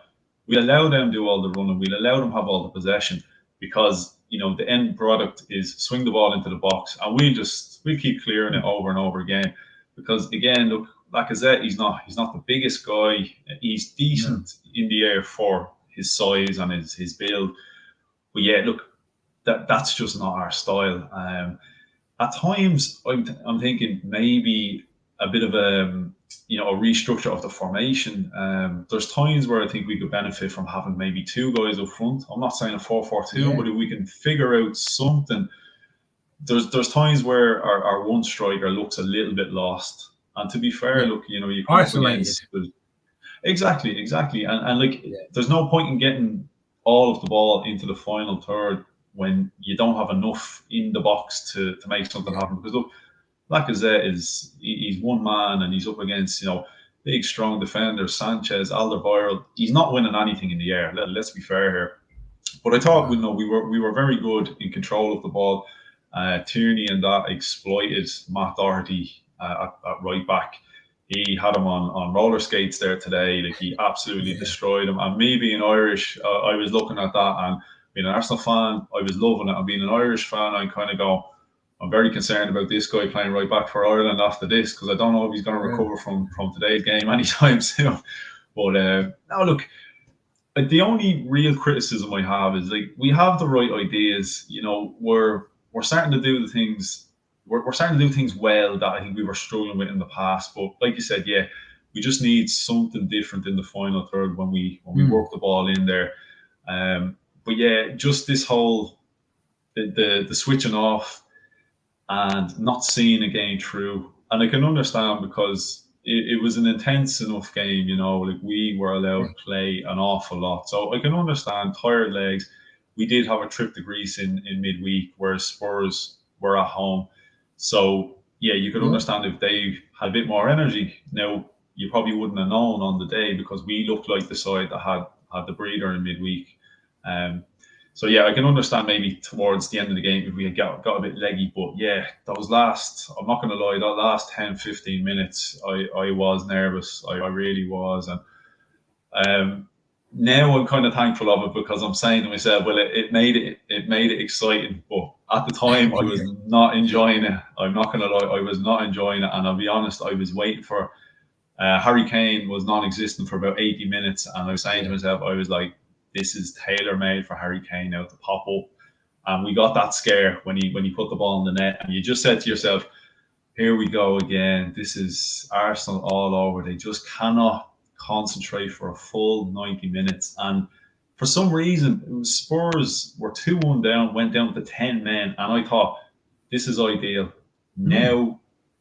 we'll allow them do all the running, we'll allow them have all the possession, because, you know, the end product is swing the ball into the box, and we keep clearing it over and over again. Because again, look, Lacazette, he's not the biggest guy. He's decent in the air for his size and his build. But yeah, look, that's just not our style. At times, I'm thinking maybe a bit of a restructure of the formation. There's times where I think we could benefit from having maybe 2 guys up front. I'm not saying a 4-4-2, but if we can figure out something. There's times where our one striker looks a little bit lost. And to be fair, look, you know, you come isolated. Exactly. And like, there's no point in getting all of the ball into the final third when you don't have enough in the box to make something happen. Because look, Lacazette he's one man, and he's up against, you know, big strong defenders, Sanchez, Alderweireld. He's not winning anything in the air. Let's be fair here. But I thought, you know, we were very good in control of the ball. Tierney and that exploited Matt Doherty at right back. He had him on roller skates there today. Like, he absolutely destroyed him. And me being Irish, I was looking at that, and being an Arsenal fan, I was loving it. And being an Irish fan, I kind of go, I'm very concerned about this guy playing right back for Ireland after this, because I don't know if he's going to recover from today's game anytime soon. But now look, the only real criticism I have is, like, we have the right ideas. You know, we're starting to do the things. We're starting to do things well that I think we were struggling with in the past. But like you said, yeah, we just need something different in the final third when we work the ball in there. But yeah, just this whole the switching off and not seeing a game through. And I can understand, because it was an intense enough game, you know, like we were allowed to play an awful lot. So I can understand tired legs. We did have a trip to Greece in midweek, whereas Spurs were at home. So yeah, you could understand if they had a bit more energy. Now, you probably wouldn't have known on the day because we looked like the side that had the breather in midweek. So yeah, I can understand maybe towards the end of the game if we had got a bit leggy, but yeah, I'm not going to lie, that last 10, 15 minutes, I was nervous. I really was. And now I'm kind of thankful of it because I'm saying to myself, well, it made it exciting, but at the time I was not enjoying it. I'm not going to lie, I was not enjoying it. And I'll be honest, I was waiting for Harry Kane was non-existent for about 80 minutes. And I was saying to myself, I was like, this is tailor-made for Harry Kane now to pop up. And we got that scare when he put the ball in the net. And you just said to yourself, here we go again. This is Arsenal all over. They just cannot concentrate for a full 90 minutes. And for some reason, it was Spurs were 2-1 down, went down to 10 men. And I thought, this is ideal. Now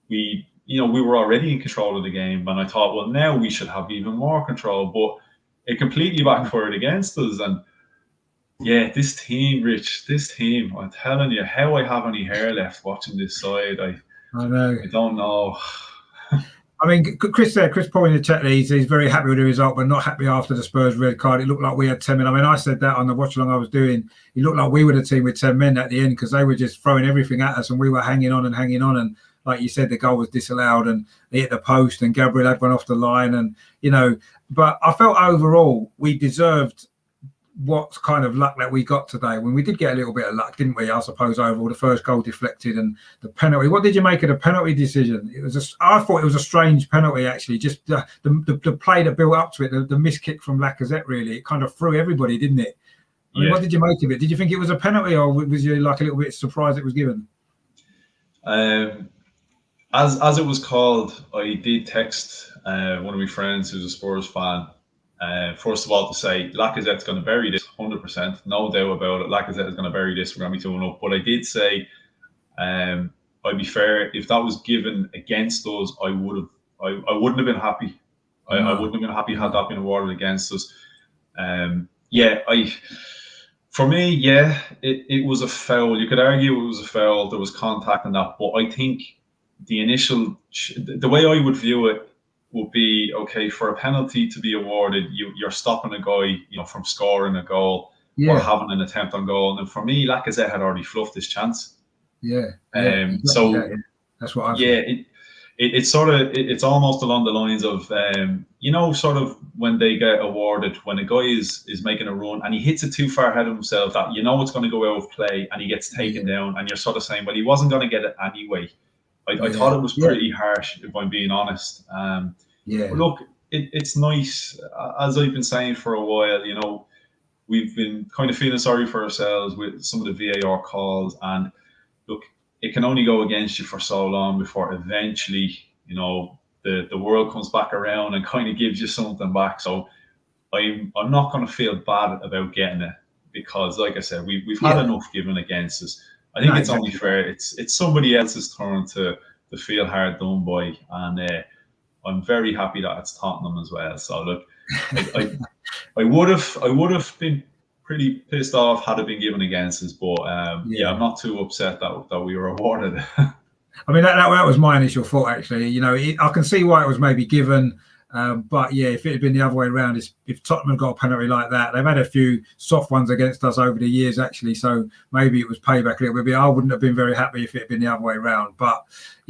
we were already in control of the game. And I thought, well, now we should have even more control. But it completely backfired against us. And yeah, this team, I'm telling you, how I have any hair left watching this side, I know. I don't know. I mean, Chris Paul in the chat, he's very happy with the result, but not happy after the Spurs red card. It looked like we had 10 men. I mean, I said that on the watch along I was doing. It looked like we were the team with 10 men at the end because they were just throwing everything at us and we were hanging on. And like you said, the goal was disallowed and they hit the post and Gabriel had one off the line. And, you know, but I felt overall we deserved what kind of luck that we got today. When we did get a little bit of luck, didn't we? I suppose overall, the first goal deflected and the penalty. What did you make of the penalty decision? I thought it was a strange penalty actually. Just the play that built up to it, the miss kick from Lacazette. Really, it kind of threw everybody, didn't it? I mean, what did you make of it? Did you think it was a penalty, or was you like a little bit surprised it was given? As it was called, I did text one of my friends who's a Spurs fan. First of all, to say Lacazette's going to bury this 100%, no doubt about it. Lacazette is going to bury this. We're going to be 2-1 up. But I did say, I'd be fair. If that was given against us, I wouldn't have been happy. I wouldn't have been happy had that been awarded against us. For me, it was a foul. You could argue it was a foul. There was contact and that, but I think the way I would view it would be, okay, for a penalty to be awarded, you're stopping a guy, from scoring a goal or having an attempt on goal. And for me, Lacazette had already fluffed his chance. So that's what I think. It's almost along the lines of, sort of when they get awarded, when a guy is making a run and he hits it too far ahead of himself that it's going to go out of play and he gets taken down, and you're sort of saying, well, he wasn't going to get it anyway. I thought it was pretty harsh, if I'm being honest. But look, it's nice. As I've been saying for a while, we've been kind of feeling sorry for ourselves with some of the VAR calls. And look, it can only go against you for so long before eventually, the world comes back around and kind of gives you something back. So I'm not going to feel bad about getting it because, like I said, we've had enough given against us. I think it's only fair. It's somebody else's turn to feel hard done by, and I'm very happy that it's Tottenham as well. So look, I would have been pretty pissed off had it been given against us, but I'm not too upset that we were awarded. I mean, that was my initial thought actually. I can see why it was maybe given. But if it had been the other way around, if Tottenham had got a penalty like that, they've had a few soft ones against us over the years, actually. So maybe it was payback a little bit. I wouldn't have been very happy if it had been the other way around. But,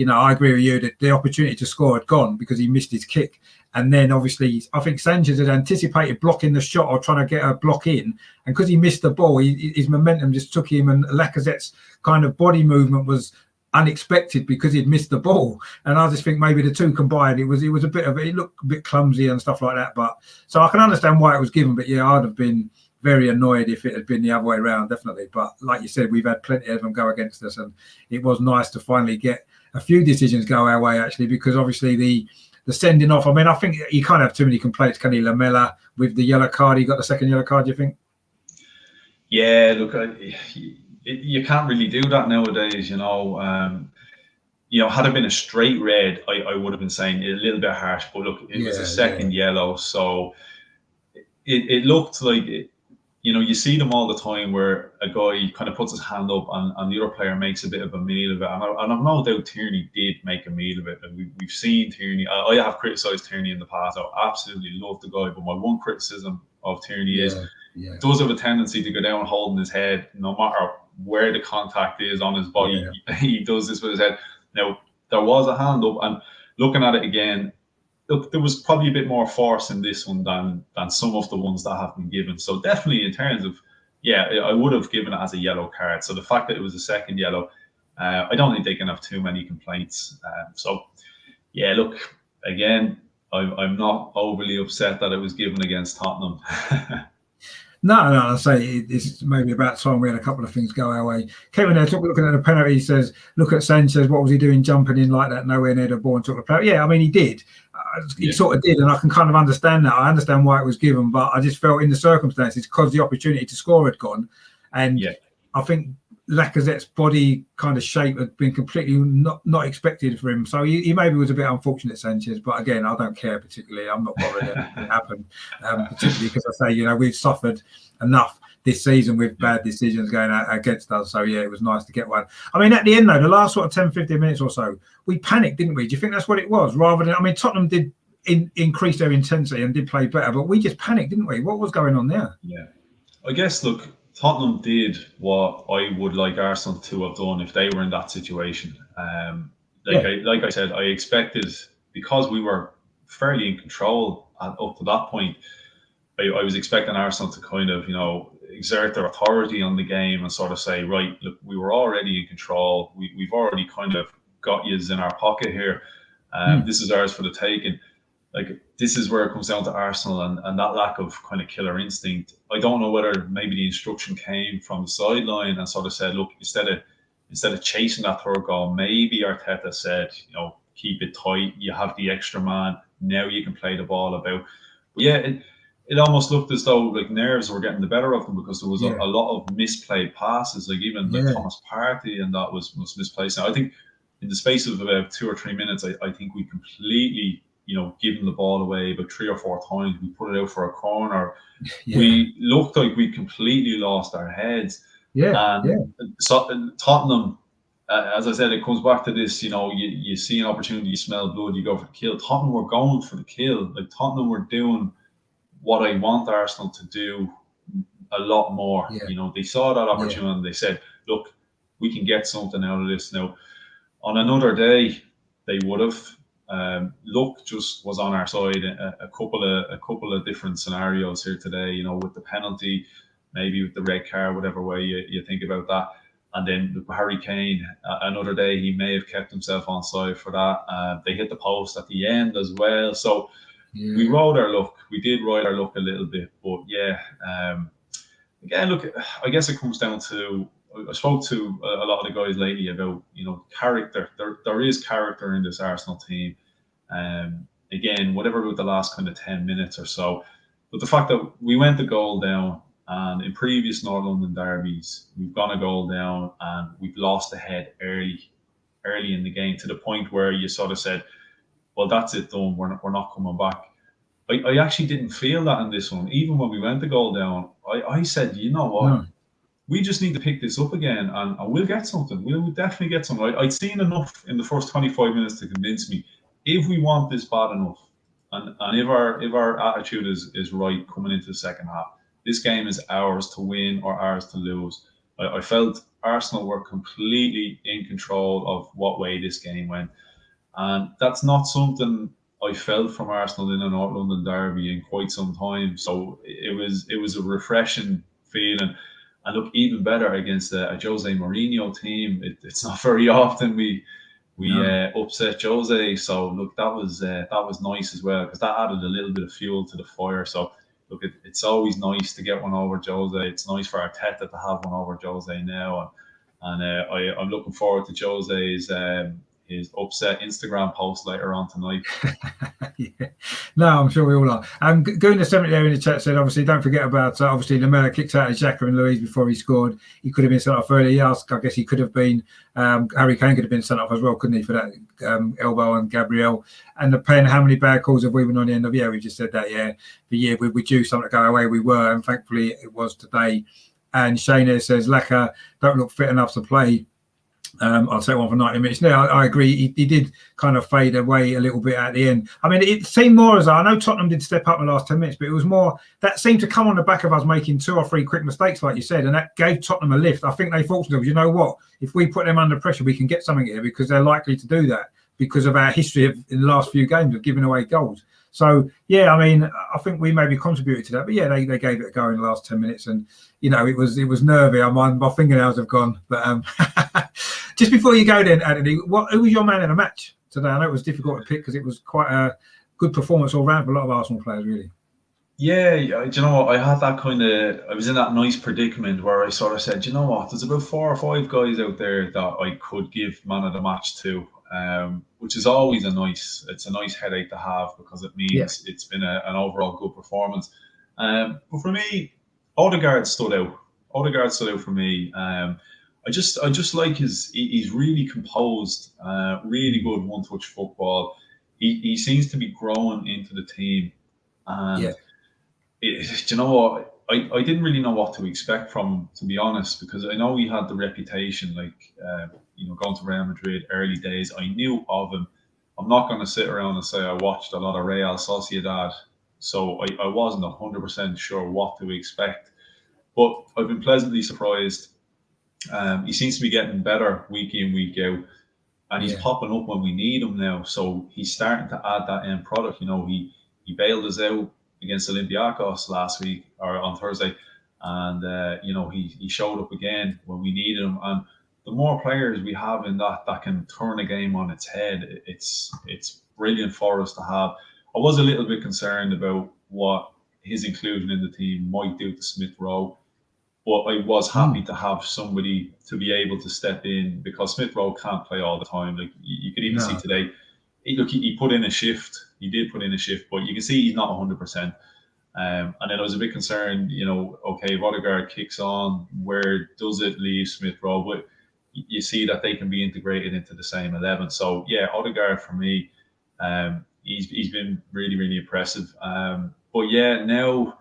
I agree with you that the opportunity to score had gone because he missed his kick. And then obviously, I think Sanchez had anticipated blocking the shot or trying to get a block in. And because he missed the ball, his momentum just took him. And Lacazette's kind of body movement was unexpected because he'd missed the ball, and I just think maybe the two combined, it looked a bit clumsy and stuff like that. But so I can understand why it was given, but I'd have been very annoyed if it had been the other way around, definitely. But like you said, we've had plenty of them go against us, and it was nice to finally get a few decisions go our way actually, because obviously the sending off. I mean, I think you can't have too many complaints, can he? Lamela with the yellow card, he got the second yellow card. Do you think? Yeah, look, you can't really do that nowadays, had it been a straight red, I would have been saying a little bit harsh. But look, it was a second yellow, so it looked like you see them all the time where a guy kind of puts his hand up and the other player makes a bit of a meal of it. And I've no doubt Tierney did make a meal of it. And we've seen Tierney. I have criticised Tierney in the past. I absolutely love the guy. But my one criticism of Tierney is does have a tendency to go down holding his head no matter where the contact is on his body. He does this with his head. Now, there was a hand up, and looking at it again, look, there was probably a bit more force in this one than some of the ones that have been given. So definitely in terms of, I would have given it as a yellow card. So the fact that it was a second yellow, I don't think they can have too many complaints. Look, again, I'm not overly upset that it was given against Tottenham. No, I say it's maybe about time we had a couple of things go our way. Kevin there, looking at the penalty, he says, look at Sanchez, what was he doing jumping in like that, nowhere near the ball and took the penalty? Yeah, I mean, he did. He sort of did, and I can kind of understand that. I understand why it was given, but I just felt in the circumstances, because the opportunity to score had gone, and I think Lacazette's body kind of shape had been completely not expected for him. So he maybe was a bit unfortunate, Sanchez. But again, I don't care particularly. I'm not bothered that it happened, particularly because I say, we've suffered enough this season with bad decisions going against us. So, it was nice to get one. I mean, at the end, though, the last sort of 10, 15 minutes or so, we panicked, didn't we? Do you think that's what it was? Rather than, I mean, Tottenham did increase their intensity and did play better, but we just panicked, didn't we? What was going on there? Yeah. I guess, look, Tottenham did what I would like Arsenal to have done if they were in that situation. Like I said, I expected, because we were fairly in control up to that point, I was expecting Arsenal to kind of, exert their authority on the game and sort of say, right, look, we were already in control. We've already kind of got yous in our pocket here. This is ours for the taking. Like, this is where it comes down to Arsenal and that lack of kind of killer instinct. I don't know whether maybe the instruction came from the sideline and sort of said, look, instead of chasing that third goal, maybe Arteta said, keep it tight. You have the extra man. Now you can play the ball about. But it almost looked as though like nerves were getting the better of them, because there was a lot of misplayed passes. Like even like Thomas Partey, and that was misplaced. Now I think in the space of about 2 or 3 minutes, I think we completely, given the ball away about 3 or 4 times. We put it out for a corner. We looked like we completely lost our heads. So Tottenham, as I said, it comes back to this, you see an opportunity, you smell blood, you go for the kill. Tottenham were going for the kill. Like, Tottenham were doing what I want Arsenal to do a lot more. They saw that opportunity and they said, look, we can get something out of this. Now, on another day, they would have. Luck just was on our side. A couple of different scenarios here today. With the penalty, maybe with the red card, whatever way you think about that. And then with Harry Kane, another day he may have kept himself on side for that. They hit the post at the end as well. So we rode our luck. We did ride our luck a little bit, but again, look, I guess it comes down to, I spoke to a lot of the guys lately about, character. There is character in this Arsenal team. Again, whatever about the last kind of 10 minutes or so, but the fact that we went a goal down, and in previous North London derbies, we've gone a goal down and we've lost the head early in the game, to the point where you sort of said, well, that's it done. We're not coming back. I actually didn't feel that in this one. Even when we went the goal down, I said, you know what? We just need to pick this up again, and we'll get something. We'll definitely get something. I'd seen enough in the first 25 minutes to convince me, if we want this bad enough, and if our attitude is right coming into the second half, this game is ours to win or ours to lose. I felt Arsenal were completely in control of what way this game went. And that's not something I felt from Arsenal in a North London derby in quite some time. So it was a refreshing feeling. And look, even better against a Jose Mourinho team. It's not very often we upset Jose. So look, that was nice as well, because that added a little bit of fuel to the fire. So look, it's always nice to get one over Jose. It's nice for Arteta to have one over Jose now. And I'm looking forward to Jose's his upset Instagram post later on tonight. Yeah. No, I'm sure we all are. Going to 70 there in the chat said, obviously, don't forget about, obviously, Lamela kicked out of Xhaka and Louise before he scored. He could have been sent off early. Yes, I guess he could have been. Harry Kane could have been sent off as well, couldn't he, for that elbow on Gabriel. And the pen, how many bad calls have we been on the end of? Yeah, we just said that, yeah. But yeah, we due something to go away. We were, and thankfully it was today. And Shane says, Laka don't look fit enough to play. I'll take one for 90 minutes. No, I agree. He did kind of fade away a little bit at the end. I mean, it seemed more as I know Tottenham did step up in the last 10 minutes, but it was more that seemed to come on the back of us making 2 or 3 quick mistakes, like you said, and that gave Tottenham a lift. I think they thought to themselves, you know what? If we put them under pressure, we can get something here, because they're likely to do that because of our history in the last few games of giving away goals. So, yeah, I mean, I think we maybe contributed to that. But, yeah, they gave it a go in the last 10 minutes. And, you know, it was nervy. My fingernails have gone. But just before you go then, Anthony, who was your man in the match today? I know it was difficult to pick because it was quite a good performance all round for a lot of Arsenal players, really. Yeah, do you know what? I had that I was in that nice predicament where I sort of said, you know what? There's about 4 or 5 guys out there that I could give man of the match to. Which is always a nice headache to have, because it means it's been an overall good performance. But for me, Odegaard stood out. Odegaard stood out for me. I just like he's really composed, really good one-touch football. He seems to be growing into the team, and do you know what? I didn't really know what to expect from him, to be honest, because I know he had the reputation, going to Real Madrid early days. I knew of him. I'm not going to sit around and say I watched a lot of Real Sociedad, so I wasn't 100% sure what to expect. But I've been pleasantly surprised. He seems to be getting better week in, week out, and he's popping up when we need him now. So he's starting to add that end product. You know, he bailed us out against Olympiacos last week, or on Thursday, and he showed up again when we needed him. And the more players we have in that can turn a game on its head, it's brilliant for us to have. I was a little bit concerned about what his inclusion in the team might do to Smith Rowe, but I was happy to have somebody to be able to step in, because Smith Rowe can't play all the time. Like you could even see today, he put in a shift. He did put in a shift, but you can see he's not 100%. And then I was a bit concerned, okay, if Odegaard kicks on, where does it leave Smith Rowe? But you see that they can be integrated into the same 11. So yeah, Odegaard for me, he's been really, really impressive. But yeah, now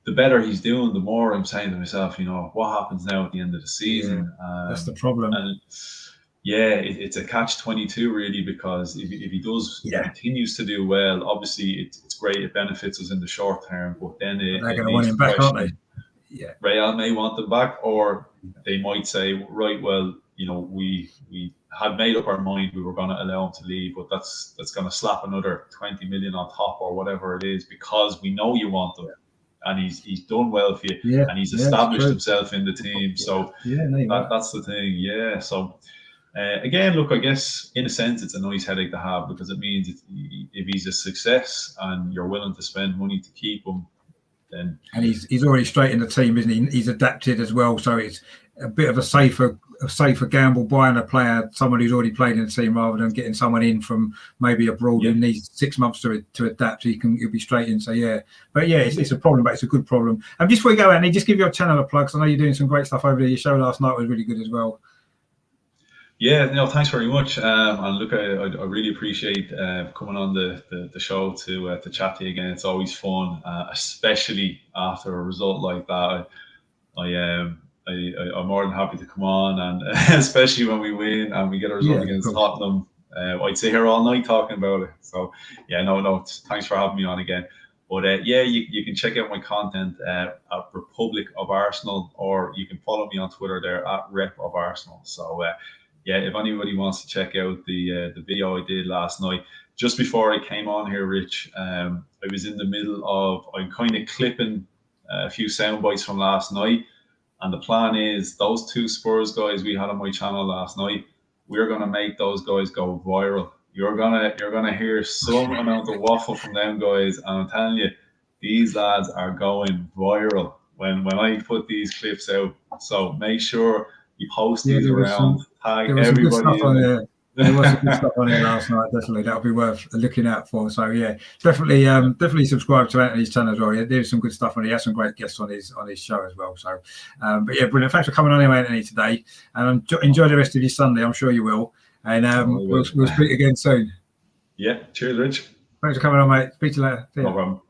the better he's doing, the more I'm saying to myself, what happens now at the end of the season? That's the problem. And yeah, it's a catch-22 really, because if he continues to do well, obviously it's great. It benefits us in the short term, but then they're going to want him back, aren't they? Yeah, Real may want them back, or they might say, right, well, we had made up our mind we were going to allow him to leave, but that's going to slap another 20 million on top or whatever it is, because we know you want them, and he's done well for you, and he's established himself in the team. So that's the thing. Yeah. So again, look, I guess in a sense it's a nice headache to have, because it means if he's a success and you're willing to spend money to keep him, then he's already straight in the team, isn't he? He's adapted as well, so it's a bit of a safer gamble buying a player, someone who's already played in the team, rather than getting someone in from maybe abroad who needs 6 months to adapt. He'll be straight in. So but it's a problem, but it's a good problem. And just before we go, Andy, just give your channel a plug, because I know you're doing some great stuff over there. Your show last night was really good as well. Yeah, no, thanks very much. And look, I really appreciate coming on the show to chat to you again. It's always fun, especially after a result like that. I'm more than happy to come on, and especially when we win and we get a result against Tottenham. I'd sit here all night talking about it. So thanks for having me on again. But you can check out my content at Republic of Arsenal, or you can follow me on Twitter there at Rep of Arsenal. So if anybody wants to check out the video I did last night, just before I came on here, Rich, I was in the middle of, I'm kind of clipping a few sound bites from last night, and the plan is those 2 Spurs guys we had on my channel last night, we're gonna make those guys go viral. You're gonna hear some amount of waffle from them guys, and I'm telling you, these lads are going viral when I put these clips out. So make sure you post these around, tag everybody in. There was some good stuff on here last night. Definitely, that'll be worth looking out for. So yeah, definitely subscribe to Anthony's channel as well. Yeah, there's some good stuff on. He has some great guests on his show as well. So, but yeah, brilliant. Thanks for coming on, Anthony, today, and enjoy the rest of your Sunday. I'm sure you will, and we'll speak again soon. Yeah, cheers, Rich. Thanks for coming on, mate. Speak to you later. See ya. No problem.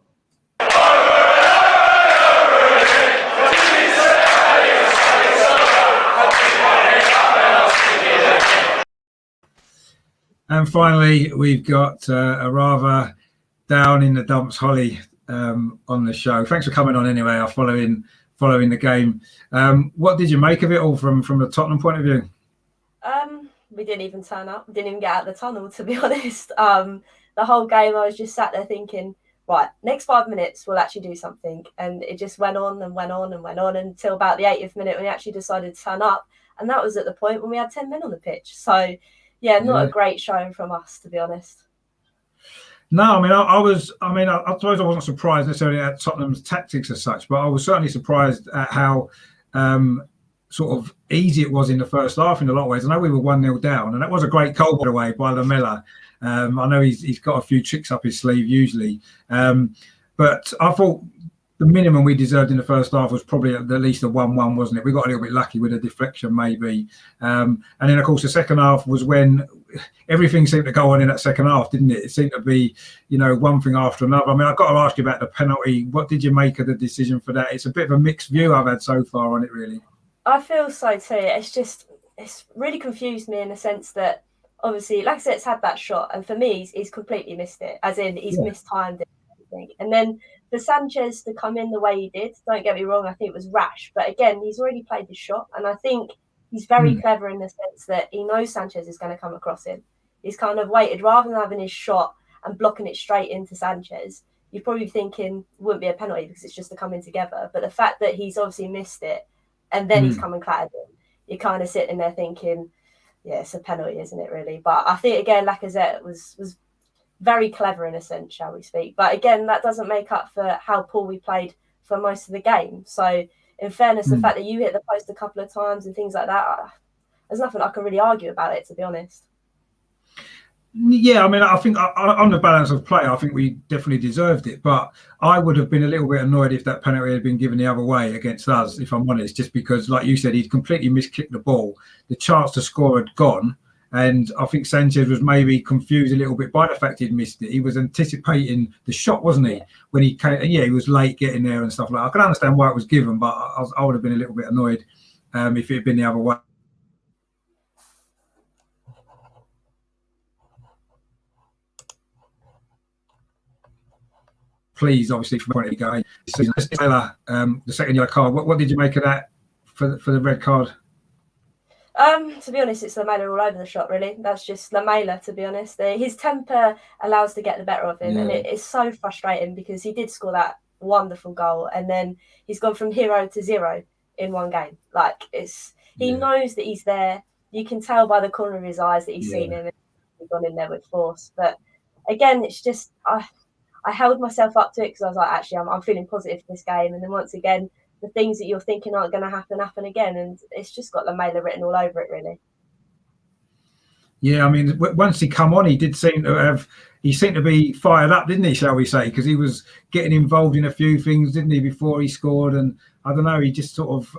And finally, we've got a rather down in the dumps Holly on the show. Thanks for coming on anyway. Following the game. What did you make of it all from the Tottenham point of view? We didn't even turn up. We didn't even get out of the tunnel, to be honest. The whole game, I was just sat there thinking, right, next 5 minutes, we'll actually do something. And it just went on and went on and went on until about the 80th minute when we actually decided to turn up. And that was at the point when we had 10 men on the pitch. So, yeah, not a great showing from us, to be honest. No, I mean, I suppose I wasn't surprised necessarily at Tottenham's tactics as such, but I was certainly surprised at how sort of easy it was in the first half in a lot of ways. I know we were 1-0 down, and that was a great goal, by the way, by Lamela. I know he's got a few tricks up his sleeve usually, but I thought the minimum we deserved in the first half was probably at least a 1-1, wasn't it? We got a little bit lucky with a deflection, maybe. And then, of course, the second half was when everything seemed to go on in that second half, didn't it? It seemed to be, one thing after another. I mean, I've got to ask you about the penalty. What did you make of the decision for that? It's a bit of a mixed view I've had so far on it, really. I feel so too. It's really confused me in the sense that, obviously, like I said, it's had that shot. And for me, he's completely missed it, as in he's mistimed it. And then for Sanchez to come in the way he did, don't get me wrong, I think it was rash. But again, he's already played his shot. And I think he's very clever in the sense that he knows Sanchez is going to come across him. He's kind of waited, rather than having his shot and blocking it straight into Sanchez, you're probably thinking it wouldn't be a penalty because it's just a coming together. But the fact that he's obviously missed it and then he's come and clattered him, you're kind of sitting there thinking, yeah, it's a penalty, isn't it, really? But I think, again, Lacazette was very clever in a sense, shall we speak. But again, that doesn't make up for how poor we played for most of the game. So in fairness, the fact that you hit the post a couple of times and things like that, there's nothing I can really argue about it, to be honest. Yeah, I mean, I think on the balance of play, I think we definitely deserved it. But I would have been a little bit annoyed if that penalty had been given the other way against us, if I'm honest, just because, like you said, he'd completely miskicked the ball. The chance to score had gone. And I think Sanchez was maybe confused a little bit by the fact he'd missed it. He was anticipating the shot, wasn't he? When he came, he was late getting there and stuff like that. I can understand why it was given, but I would have been a little bit annoyed if it had been the other way. Please, obviously, from where he going. The second yellow card. What did you make of that for the red card? To be honest, it's Lamela all over the shot, really. That's just Lamela, to be honest. His temper allows to get the better of him, and it's so frustrating because he did score that wonderful goal, and then he's gone from hero to zero in one game. Like, he knows that he's there. You can tell by the corner of his eyes that he's seen him and he's gone in there with force. But again, it's just I held myself up to it because I was like, actually, I'm feeling positive for this game, and then once again, the things that you're thinking aren't going to happen again. And it's just got Lamela written all over it, really. Yeah, I mean, once he come on, he seemed to be fired up, didn't he, shall we say? Because he was getting involved in a few things, didn't he, before he scored? And I don't know, he just sort of,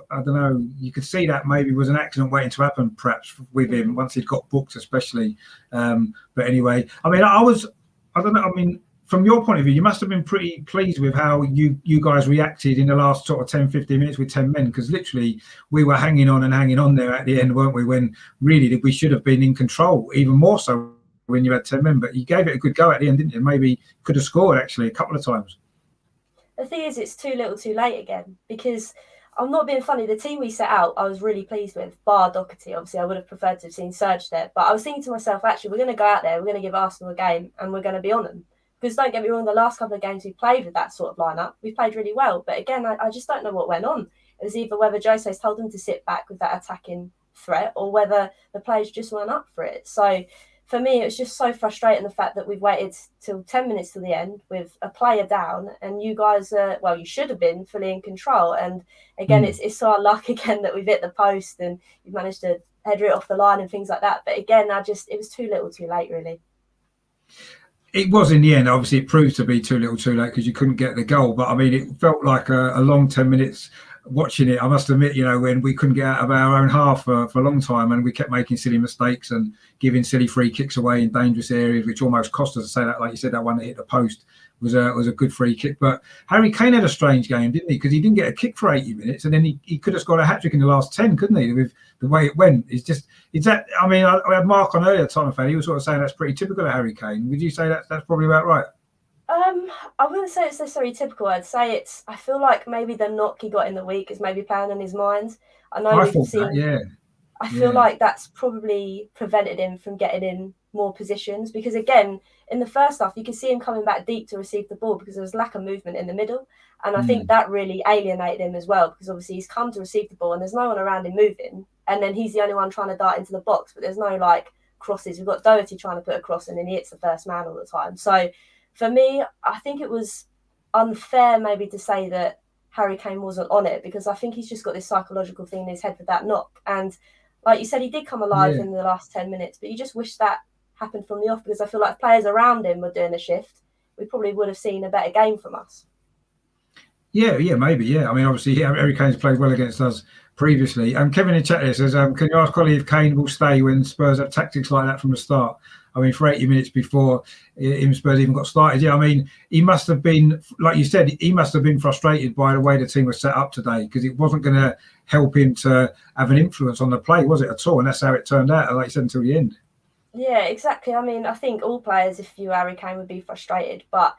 you could see that maybe was an accident waiting to happen, perhaps, with him, once he'd got booked, especially. But anyway, I mean, from your point of view, you must have been pretty pleased with how you guys reacted in the last sort of 10, 15 minutes with 10 men, because literally we were hanging on there at the end, weren't we, when really we should have been in control, even more so when you had 10 men. But you gave it a good go at the end, didn't you? Maybe could have scored, actually, a couple of times. The thing is, it's too little too late again, because I'm not being funny. The team we set out, I was really pleased with, bar Doherty. Obviously, I would have preferred to have seen Serge there. But I was thinking to myself, actually, we're going to go out there, we're going to give Arsenal a game, and we're going to be on them. Because don't get me wrong, the last couple of games we played with that sort of lineup, we played really well. But again, I just don't know what went on. It was either whether Jose's told them to sit back with that attacking threat, or whether the players just weren't up for it. So for me, it was just so frustrating the fact that we've waited till 10 minutes to the end with a player down, and you guys well, you should have been fully in control. And again, it's our luck again that we've hit the post and you've managed to header it off the line and things like that. But again, it was too little too late, really. It was in the end. Obviously, it proved to be too little too late because you couldn't get the goal. But I mean, it felt like a long 10 minutes watching it. I must admit, when we couldn't get out of our own half for a long time, and we kept making silly mistakes and giving silly free kicks away in dangerous areas, which almost cost us. To say that, like you said, that one that hit the post was a good free kick. But Harry Kane had a strange game, didn't he? Because he didn't get a kick for 80 minutes, and then he could have scored a hat trick in the last 10, couldn't he? With the way it went, I mean, I had Mark on earlier, Tom fan. He was sort of saying that's pretty typical of Harry Kane. Would you say that's probably about right? I wouldn't say it's necessarily typical. I'd say I feel like maybe the knock he got in the week is maybe playing on his mind. I know we've seen. I feel like that's probably prevented him from getting in more positions, because again, in the first half, you can see him coming back deep to receive the ball because there was lack of movement in the middle. And I think that really alienated him as well, because obviously he's come to receive the ball and there's no one around him moving. And then he's the only one trying to dart into the box, but there's no crosses. We've got Doherty trying to put a cross in and he hits the first man all the time. So for me, I think it was unfair maybe to say that Harry Kane wasn't on it, because I think he's just got this psychological thing in his head with that knock. And like you said, he did come alive in the last 10 minutes, but you just wish that happened from the off, because I feel like if players around him were doing the shift, we probably would have seen a better game from us. Yeah, maybe, yeah. I mean, obviously, Harry Kane's played well against us previously. Kevin in chat here says, can you ask Collie if Kane will stay when Spurs have tactics like that from the start? I mean, for 80 minutes before Spurs even got started. Yeah, I mean, he must have been, like you said, he must have been frustrated by the way the team was set up today, because it wasn't going to help him to have an influence on the play, was it, at all? And that's how it turned out, like you said, until the end. Yeah, exactly. I mean, I think all players, if you Harry Kane, would be frustrated, but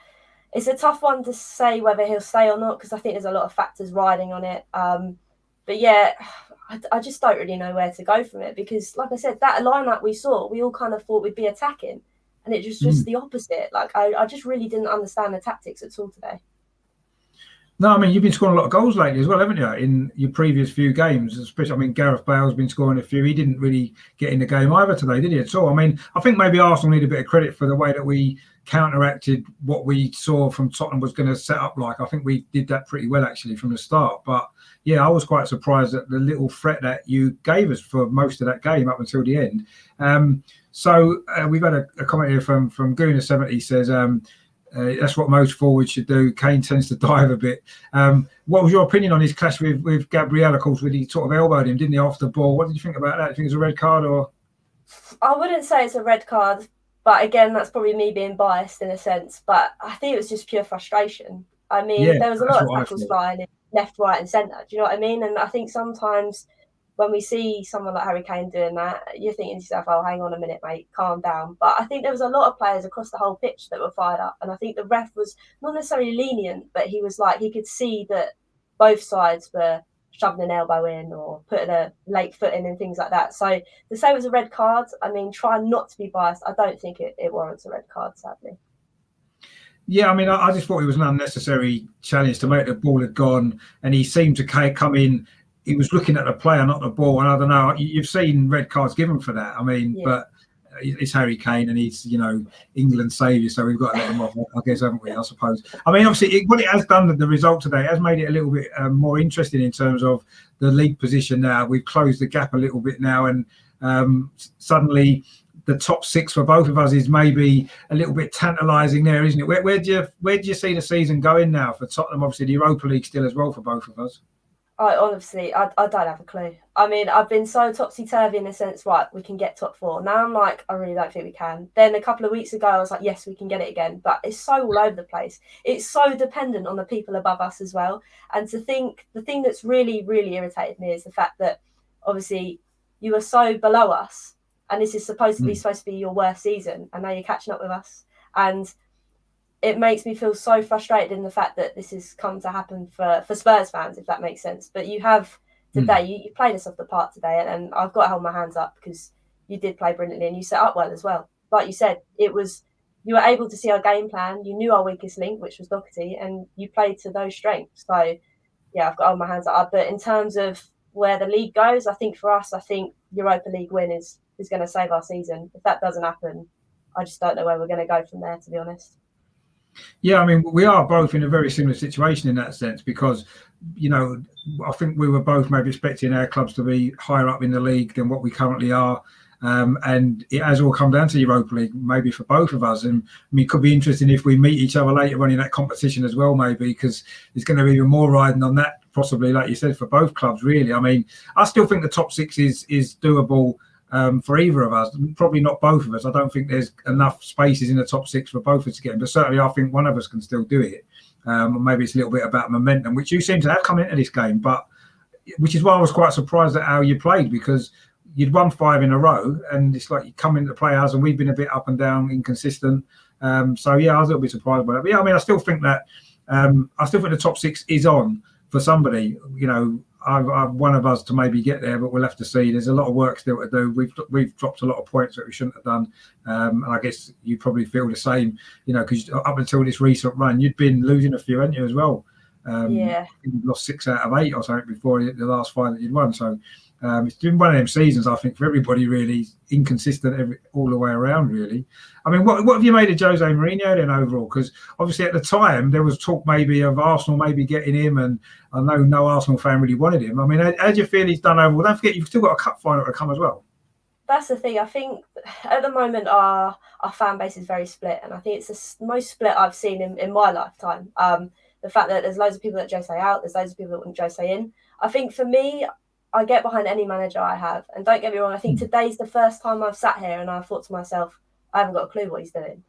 it's a tough one to say whether he'll stay or not, because I think there's a lot of factors riding on it. But yeah, I just don't really know where to go from it, because like I said, that lineup we saw, we all kind of thought we'd be attacking, and it was just the opposite. Like I just really didn't understand the tactics at all today. No, I mean, you've been scoring a lot of goals lately as well, haven't you, in your previous few games? Especially, I mean, Gareth Bale's been scoring a few. He didn't really get in the game either today, did he, at all? I mean, I think maybe Arsenal need a bit of credit for the way that we counteracted what we saw from Tottenham was going to set up like. I think we did that pretty well, actually, from the start. But, yeah, I was quite surprised at the little threat that you gave us for most of that game up until the end. So we've had a comment here from Gooner70 says... that's what most forwards should do. Kane tends to dive a bit. What was your opinion on his clash with Gabriel? Of course, when he sort of elbowed him, didn't he, off the ball? What did you think about that? Do you think it's a red card or? I wouldn't say it's a red card, but again, that's probably me being biased in a sense. But I think it was just pure frustration. I mean, there was a lot of tackles flying in left, right, and centre. Do you know what I mean? And I think sometimes when we see someone like Harry Kane doing that, you're thinking to yourself, oh, hang on a minute, mate, calm down. But I think there was a lot of players across the whole pitch that were fired up. And I think the ref was not necessarily lenient, but he was like, he could see that both sides were shoving an elbow in or putting a late foot in and things like that. So to say it was a red card, I mean, try not to be biased. I don't think it warrants a red card, sadly. Yeah, I mean, I just thought it was an unnecessary challenge to make the ball had gone, and he seemed to come in. He was looking at the player, not the ball. And I don't know, you've seen red cards given for that. I mean, but it's Harry Kane and he's, England's saviour. So we've got to let him off, I guess, haven't we, I suppose. I mean, obviously, what it has done, the result today, has made it a little bit more interesting in terms of the league position now. We've closed the gap a little bit now. And suddenly the top six for both of us is maybe a little bit tantalising there, isn't it? Where do you see the season going now for Tottenham? Obviously, the Europa League still as well for both of us. I honestly don't have a clue. I mean, I've been so topsy-turvy in the sense, right, we can get top four. Now I'm like, I really don't think we can. Then a couple of weeks ago, I was like, yes, we can get it again. But it's so all over the place. It's so dependent on the people above us as well. And to think, the thing that's really, really irritated me is the fact that, obviously, you are so below us. And this is supposed to be your worst season. And now you're catching up with us. And it makes me feel so frustrated in the fact that this has come to happen for Spurs fans, if that makes sense. But you have today, you played us off the park today, and I've got to hold my hands up because you did play brilliantly and you set up well as well. Like you said, you were able to see our game plan. You knew our weakest link, which was Doherty, and you played to those strengths. So, yeah, I've got to hold my hands up. But in terms of where the league goes. I think for us, I think Europa League win is going to save our season. If that doesn't happen, I just don't know where we're going to go from there, to be honest. Yeah, I mean, we are both in a very similar situation in that sense because, you know, I think we were both maybe expecting our clubs to be higher up in the league than what we currently are. And it has all come down to Europa League, maybe for both of us. And I mean, it could be interesting if we meet each other later on in that competition as well, maybe, because there's going to be even more riding on that, possibly, like you said, for both clubs, really. I mean, I still think the top six is doable. For either of us, probably not both of us. I don't think there's enough spaces in the top six for both of us to get in, but certainly I think one of us can still do it. Maybe it's a little bit about momentum, which you seem to have come into this game, but which is why I was quite surprised at how you played, because you'd won 5 in a row, and it's like you come into play us, and we've been a bit up and down, inconsistent. So yeah, I was a little bit surprised by that. But yeah, I mean, I still think the top six is on for somebody. You know, I one of us to maybe get there, but we'll have to see. There's a lot of work still to do. We've dropped a lot of points that we shouldn't have done, and I guess you probably feel the same. You know, because up until this recent run, you'd been losing a few, hadn't you, as well? Yeah, you've lost 6 out of 8 or something before the last 5 that you'd won. So it's been one of them seasons, I think, for everybody, really inconsistent all the way around, really. I mean, what have you made of Jose Mourinho then overall? Because obviously at the time there was talk maybe of Arsenal maybe getting him, and I know no Arsenal fan really wanted him. I mean, how do you feel he's done overall? Don't forget, you've still got a cup final to come as well. that's the thing. I think at the moment our fan base is very split, and I think it's the most split I've seen in my lifetime. The fact that there's loads of people that Jose out, there's loads of people that want Jose in. I think for me, I get behind any manager I have. And don't get me wrong, I think today's the first time I've sat here and I thought to myself, I haven't got a clue what he's doing.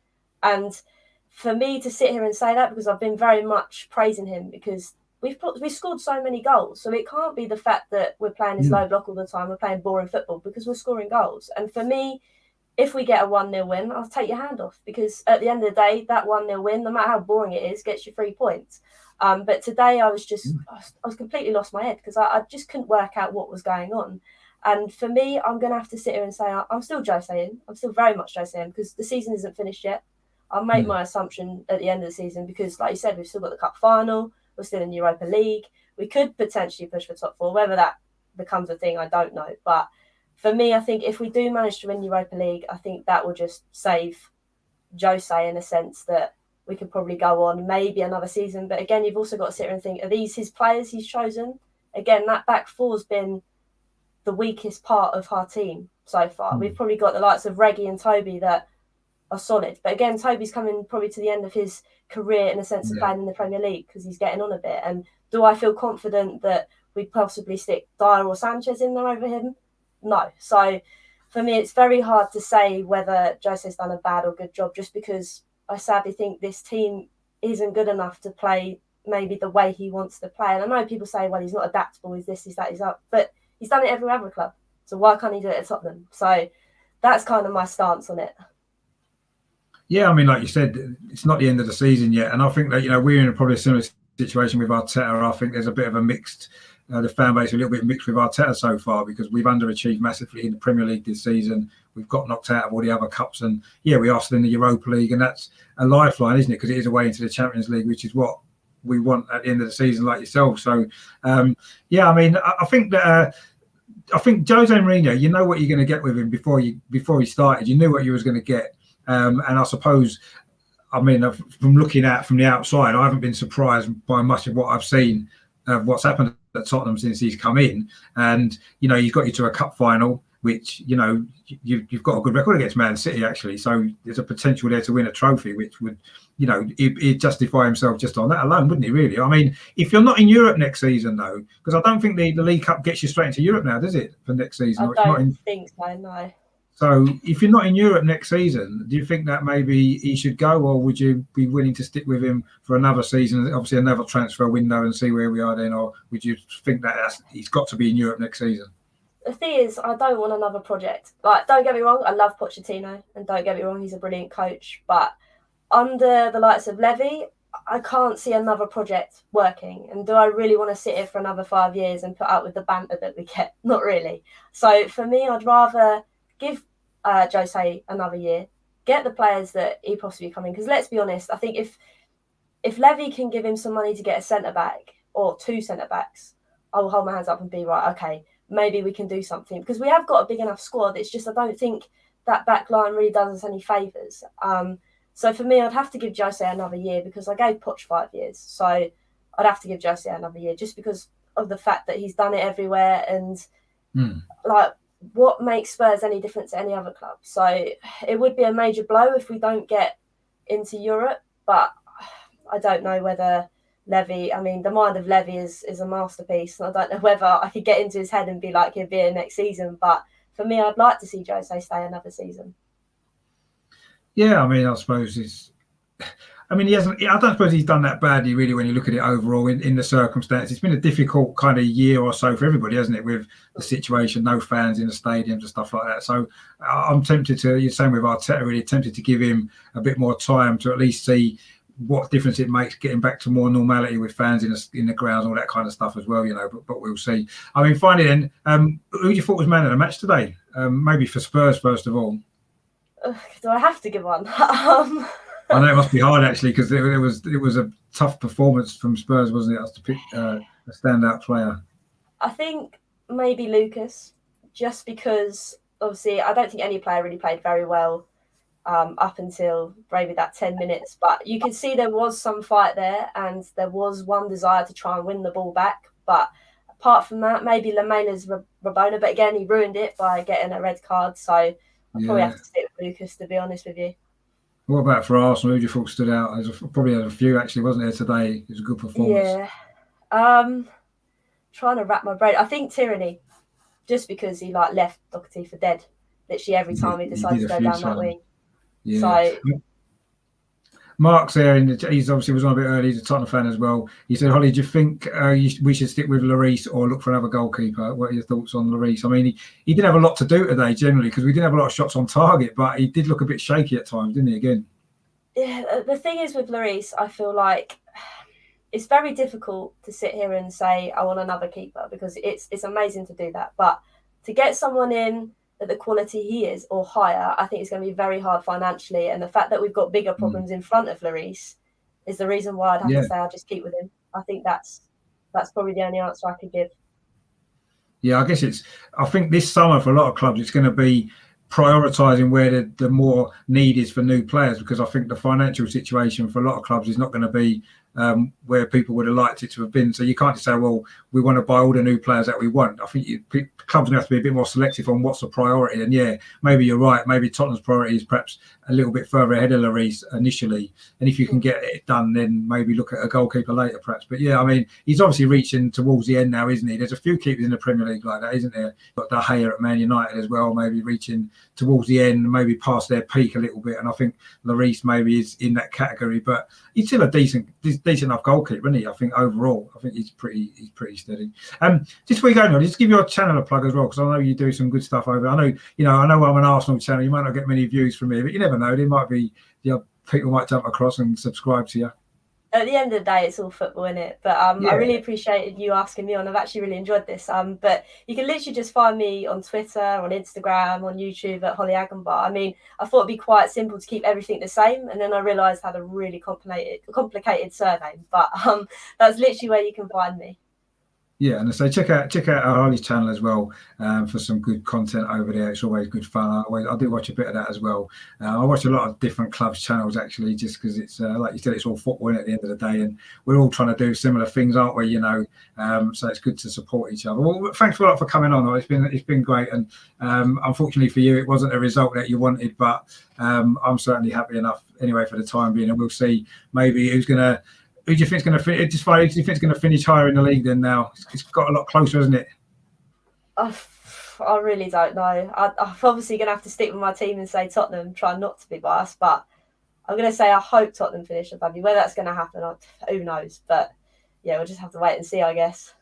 And for me to sit here and say that, because I've been very much praising him, because we've scored so many goals. So it can't be the fact that we're playing this low block all the time, we're playing boring football, because we're scoring goals. And for me, if we get a 1-0 win, I'll take your hand off, because at the end of the day, that 1-0 win, no matter how boring it is, gets you 3 points. But today I was completely lost my head, because I just couldn't work out what was going on. And for me, I'm going to have to sit here and say I'm still Jose in. I'm still very much Jose in, because the season isn't finished yet. I'll make my assumption at the end of the season, because like you said, we've still got the cup final. We're still in Europa League. We could potentially push for top 4. Whether that becomes a thing, I don't know. But for me, I think if we do manage to win Europa League, I think that will just save Jose in a sense that we could probably go on maybe another season. But again, you've also got to sit here and think, are these his players he's chosen? Again, that back four's been the weakest part of our team so far. We've probably got the likes of Reggie and Toby that are solid. But again, Toby's coming probably to the end of his career in a sense of playing in the Premier League, because he's getting on a bit. And do I feel confident that we possibly stick Dyer or Sanchez in there over him? No. So for me, it's very hard to say whether Jose's done a bad or good job, just because I sadly think this team isn't good enough to play maybe the way he wants to play. And I know people say, well, he's not adaptable, he's this, he's that, he's that. But he's done it every other club. So why can't he do it at Tottenham? So that's kind of my stance on it. Yeah, I mean, like you said, it's not the end of the season yet. And I think that, you know, we're in probably a similar situation with Arteta. I think there's a bit of a mixed, the fan base a little bit mixed with Arteta so far, because we've underachieved massively in the Premier League this season. We've got knocked out of all the other cups, and yeah, we are still in the Europa League, and that's a lifeline, isn't it? Because it is a way into the Champions League, which is what we want at the end of the season, like yourself. So, yeah, I mean, I think that I think Jose Mourinho, you know what you're going to get with him before he started. You knew what you was going to get, and I suppose, I mean, from looking at from the outside, I haven't been surprised by much of what I've seen of what's happened at Tottenham since he's come in. And you know, he's got you to a cup final, which, you know, you've got a good record against Man City, actually. So there's a potential there to win a trophy, which would, you know, he'd justify himself just on that alone, wouldn't he, really? I mean, if you're not in Europe next season, though, because I don't think the League Cup gets you straight into Europe now, does it, for next season? I don't think so, no. So if you're not in Europe next season, do you think that maybe he should go, or would you be willing to stick with him for another season, obviously another transfer window, and see where we are then? Or would you think that he's got to be in Europe next season? The thing is, I don't want another project. Like, don't get me wrong, I love Pochettino, and don't get me wrong, he's a brilliant coach. But under the likes of Levy, I can't see another project working. And do I really want to sit here for another 5 years and put up with the banter that we get? Not really. So for me, I'd rather give Jose another year, get the players that he possibly come in. Because let's be honest, I think if Levy can give him some money to get a centre back or 2 centre backs, I will hold my hands up and be right. Okay, maybe we can do something, because we have got a big enough squad. It's just I don't think that back line really does us any favours. So for me, I'd have to give Jose another year, because I gave Poch 5 years. So I'd have to give Jose another year, just because of the fact that he's done it everywhere, and like, what makes Spurs any different to any other club? So it would be a major blow if we don't get into Europe, but I don't know whether Levy, I mean, the mind of Levy is a masterpiece, and I don't know whether I could get into his head and be like, he'll be here next season. But for me, I'd like to see Jose stay another season. Yeah, I mean, I suppose it's. I mean, he hasn't. I don't suppose he's done that badly, really, when you look at it overall in the circumstances. It's been a difficult kind of year or so for everybody, hasn't it? With the situation, no fans in the stadiums and stuff like that. So I'm tempted to. You're saying with Arteta, really tempted to give him a bit more time to at least see what difference it makes getting back to more normality with fans in the grounds, all that kind of stuff as well, you know. But we'll see. I mean, finally, then, who do you thought was man of the match today? Maybe for Spurs first of all. Do I have to give one? I know it must be hard actually, because it was a tough performance from Spurs, wasn't it? To pick a standout player. I think maybe Lucas, just because obviously I don't think any player really played very well up until maybe that 10 minutes. But you could see there was some fight there, and there was one desire to try and win the ball back. But apart from that, maybe Lamena's Rabona, but again, he ruined it by getting a red card. So I'll probably have to stick with Lucas, to be honest with you. What about for Arsenal? Who do you thought stood out? There's probably a few actually, wasn't there today? It was a good performance. Yeah. Trying to wrap my brain. I think Tyranny, just because he left Doherty for dead literally every time he decided to go down that wing. Yeah. So Mark's there, and he's obviously was on a bit early. He's a Tottenham fan as well. He said, "Holly, do you think we should stick with Lloris or look for another goalkeeper?" What are your thoughts on Lloris? I mean, he didn't have a lot to do today generally, because we didn't have a lot of shots on target, but he did look a bit shaky at times, didn't he? Again. Yeah, the thing is with Lloris, I feel like it's very difficult to sit here and say I want another keeper, because it's amazing to do that, but to get someone in at the quality he is or higher, I think it's going to be very hard financially. And the fact that we've got bigger problems in front of Lloris is the reason why I'd have to say I'll just keep with him. I think that's probably the only answer I could give. Yeah, I guess I think this summer for a lot of clubs, it's going to be prioritising where the more need is for new players, because I think the financial situation for a lot of clubs is not going to be where people would have liked it to have been. So you can't just say, well, we want to buy all the new players that we want. I think clubs have to be a bit more selective on what's the priority. And yeah, maybe you're right. Maybe Tottenham's priority is perhaps a little bit further ahead of Lloris initially. And if you can get it done, then maybe look at a goalkeeper later, perhaps. But yeah, I mean, he's obviously reaching towards the end now, isn't he? There's a few keepers in the Premier League like that, isn't there? Got De Gea at Man United as well, maybe reaching towards the end, maybe past their peak a little bit. And I think Lloris maybe is in that category, but he's still a decent enough goalkeeper, isn't he? I think overall, I think he's pretty steady. Just before you go, Nod, just give your channel a plug as well, because I know you do some good stuff over. I know I'm an Arsenal channel. You might not get many views from me, but you never know. There might be people might jump across and subscribe to you. At the end of the day, it's all football, innit? But I really appreciated you asking me on. I've actually really enjoyed this. But you can literally just find me on Twitter, on Instagram, on YouTube at Holly Agenbar. I mean, I thought it'd be quite simple to keep everything the same, and then I realised I had a really complicated surname. But that's literally where you can find me. Yeah, and so check out Harley's channel as well for some good content over there. It's always good fun. I do watch a bit of that as well. I watch a lot of different clubs' channels actually, just because it's like you said, it's all football at the end of the day, and we're all trying to do similar things, aren't we? You know, so it's good to support each other. Well, thanks a lot for coming on. It's been great, and unfortunately for you, it wasn't a result that you wanted, but I'm certainly happy enough anyway for the time being, and we'll see maybe who do you think is going to finish? Just who do you think is going to finish higher in the league than now? It's got a lot closer, hasn't it? I really don't know. I'm obviously going to have to stick with my team and say Tottenham, try not to be biased, but I'm going to say I hope Tottenham finish above you. Whether that's going to happen, who knows? But yeah, we'll just have to wait and see, I guess.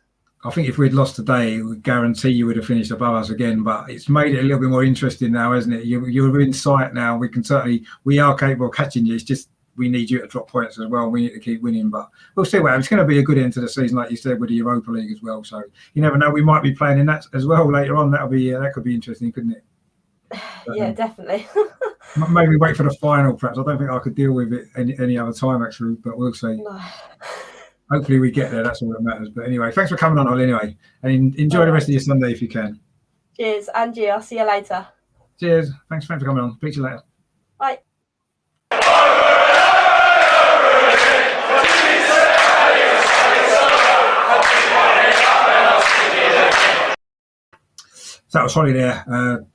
I think if we'd lost today, we guarantee you would have finished above us again. But it's made it a little bit more interesting now, hasn't it? You're in sight now. We are capable of catching you. It's just we need you to drop points as well. We need to keep winning, but we'll see what happens. It's going to be a good end to the season, like you said, with the Europa League as well. So you never know. We might be playing in that as well later on. That could be interesting, couldn't it? Yeah, definitely. Maybe wait for the final, perhaps. I don't think I could deal with it any other time, actually, but we'll see. No. hopefully we get there. That's all that matters. But anyway, thanks for coming on, Holly. Anyway, and enjoy the rest of your Sunday if you can. Cheers, Angie. I'll see you later. Cheers. Thanks for coming on. Speak to you later. Bye. So that was Holly there,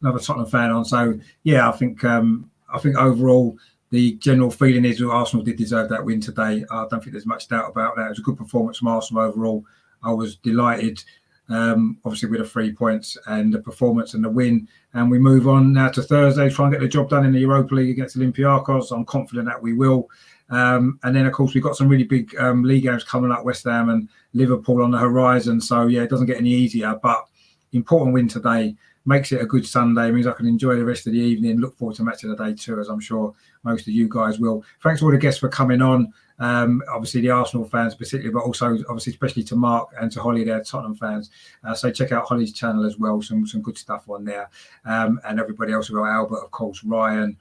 another Tottenham fan on. So yeah, I think overall the general feeling is that Arsenal did deserve that win today. I don't think there's much doubt about that. It was a good performance from Arsenal overall. I was delighted, obviously with the 3 points and the performance and the win. And we move on now to Thursday, try and get the job done in the Europa League against Olympiacos. I'm confident that we will. And then, of course, we've got some really big league games coming up, West Ham and Liverpool on the horizon. So, yeah, it doesn't get any easier. But important win today makes it a good Sunday. It means I can enjoy the rest of the evening. Look forward to match of the day too, as I'm sure most of you guys will. Thanks to all the guests for coming on. Obviously the Arsenal fans particularly, but also obviously especially to Mark and to Holly, they're Tottenham fans. So check out Holly's channel as well. Some good stuff on there. And everybody else, we've got Albert, of course, Ryan,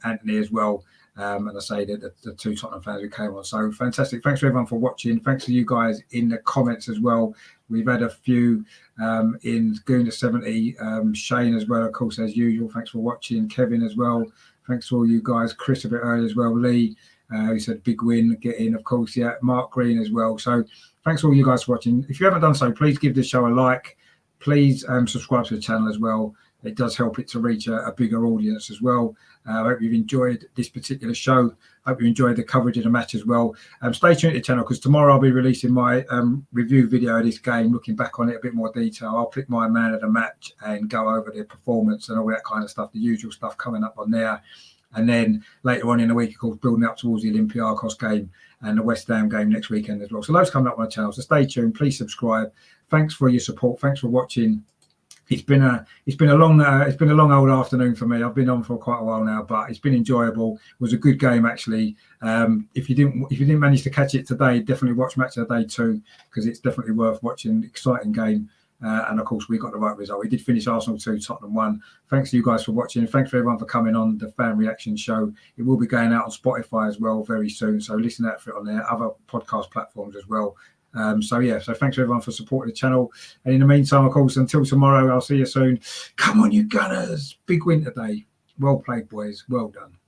Anthony as well. And I say that the two Tottenham fans who came on. So fantastic. Thanks to everyone for watching. Thanks to you guys in the comments as well. We've had a few in Goon to 70. Shane as well, of course, as usual. Thanks for watching. Kevin as well. Thanks to all you guys. Chris a bit early as well. Lee, who said big win, get in, of course. Yeah, Mark Green as well. So thanks to all you guys for watching. If you haven't done so, please give this show a like. Please subscribe to the channel as well. It does help it to reach a bigger audience as well. I hope you've enjoyed this particular show. I hope you enjoyed the coverage of the match as well. Stay tuned to the channel because tomorrow I'll be releasing my review video of this game, looking back on it a bit more detail. I'll pick my man of the match and go over the performance and all that kind of stuff, the usual stuff coming up on there. And then later on in the week, of course, building up towards the Olympiacos game and the West Ham game next weekend as well. So those coming up on my channel. So stay tuned. Please subscribe. Thanks for your support. Thanks for watching. It's been a long old afternoon for me. I've been on for quite a while now, but it's been enjoyable. It was a good game actually. If you didn't manage to catch it today, definitely watch match of the day too, because it's definitely worth watching. Exciting game, and of course we got the right result. We did finish Arsenal 2, Tottenham 1. Thanks to you guys for watching. Thanks for everyone for coming on the fan reaction show. It will be going out on Spotify as well very soon, so listen out for it on there. Other podcast platforms as well. So thanks everyone for supporting the channel. And in the meantime, of course, until tomorrow, I'll see you soon. Come on, you Gunners. Big win today. Well played, boys. Well done.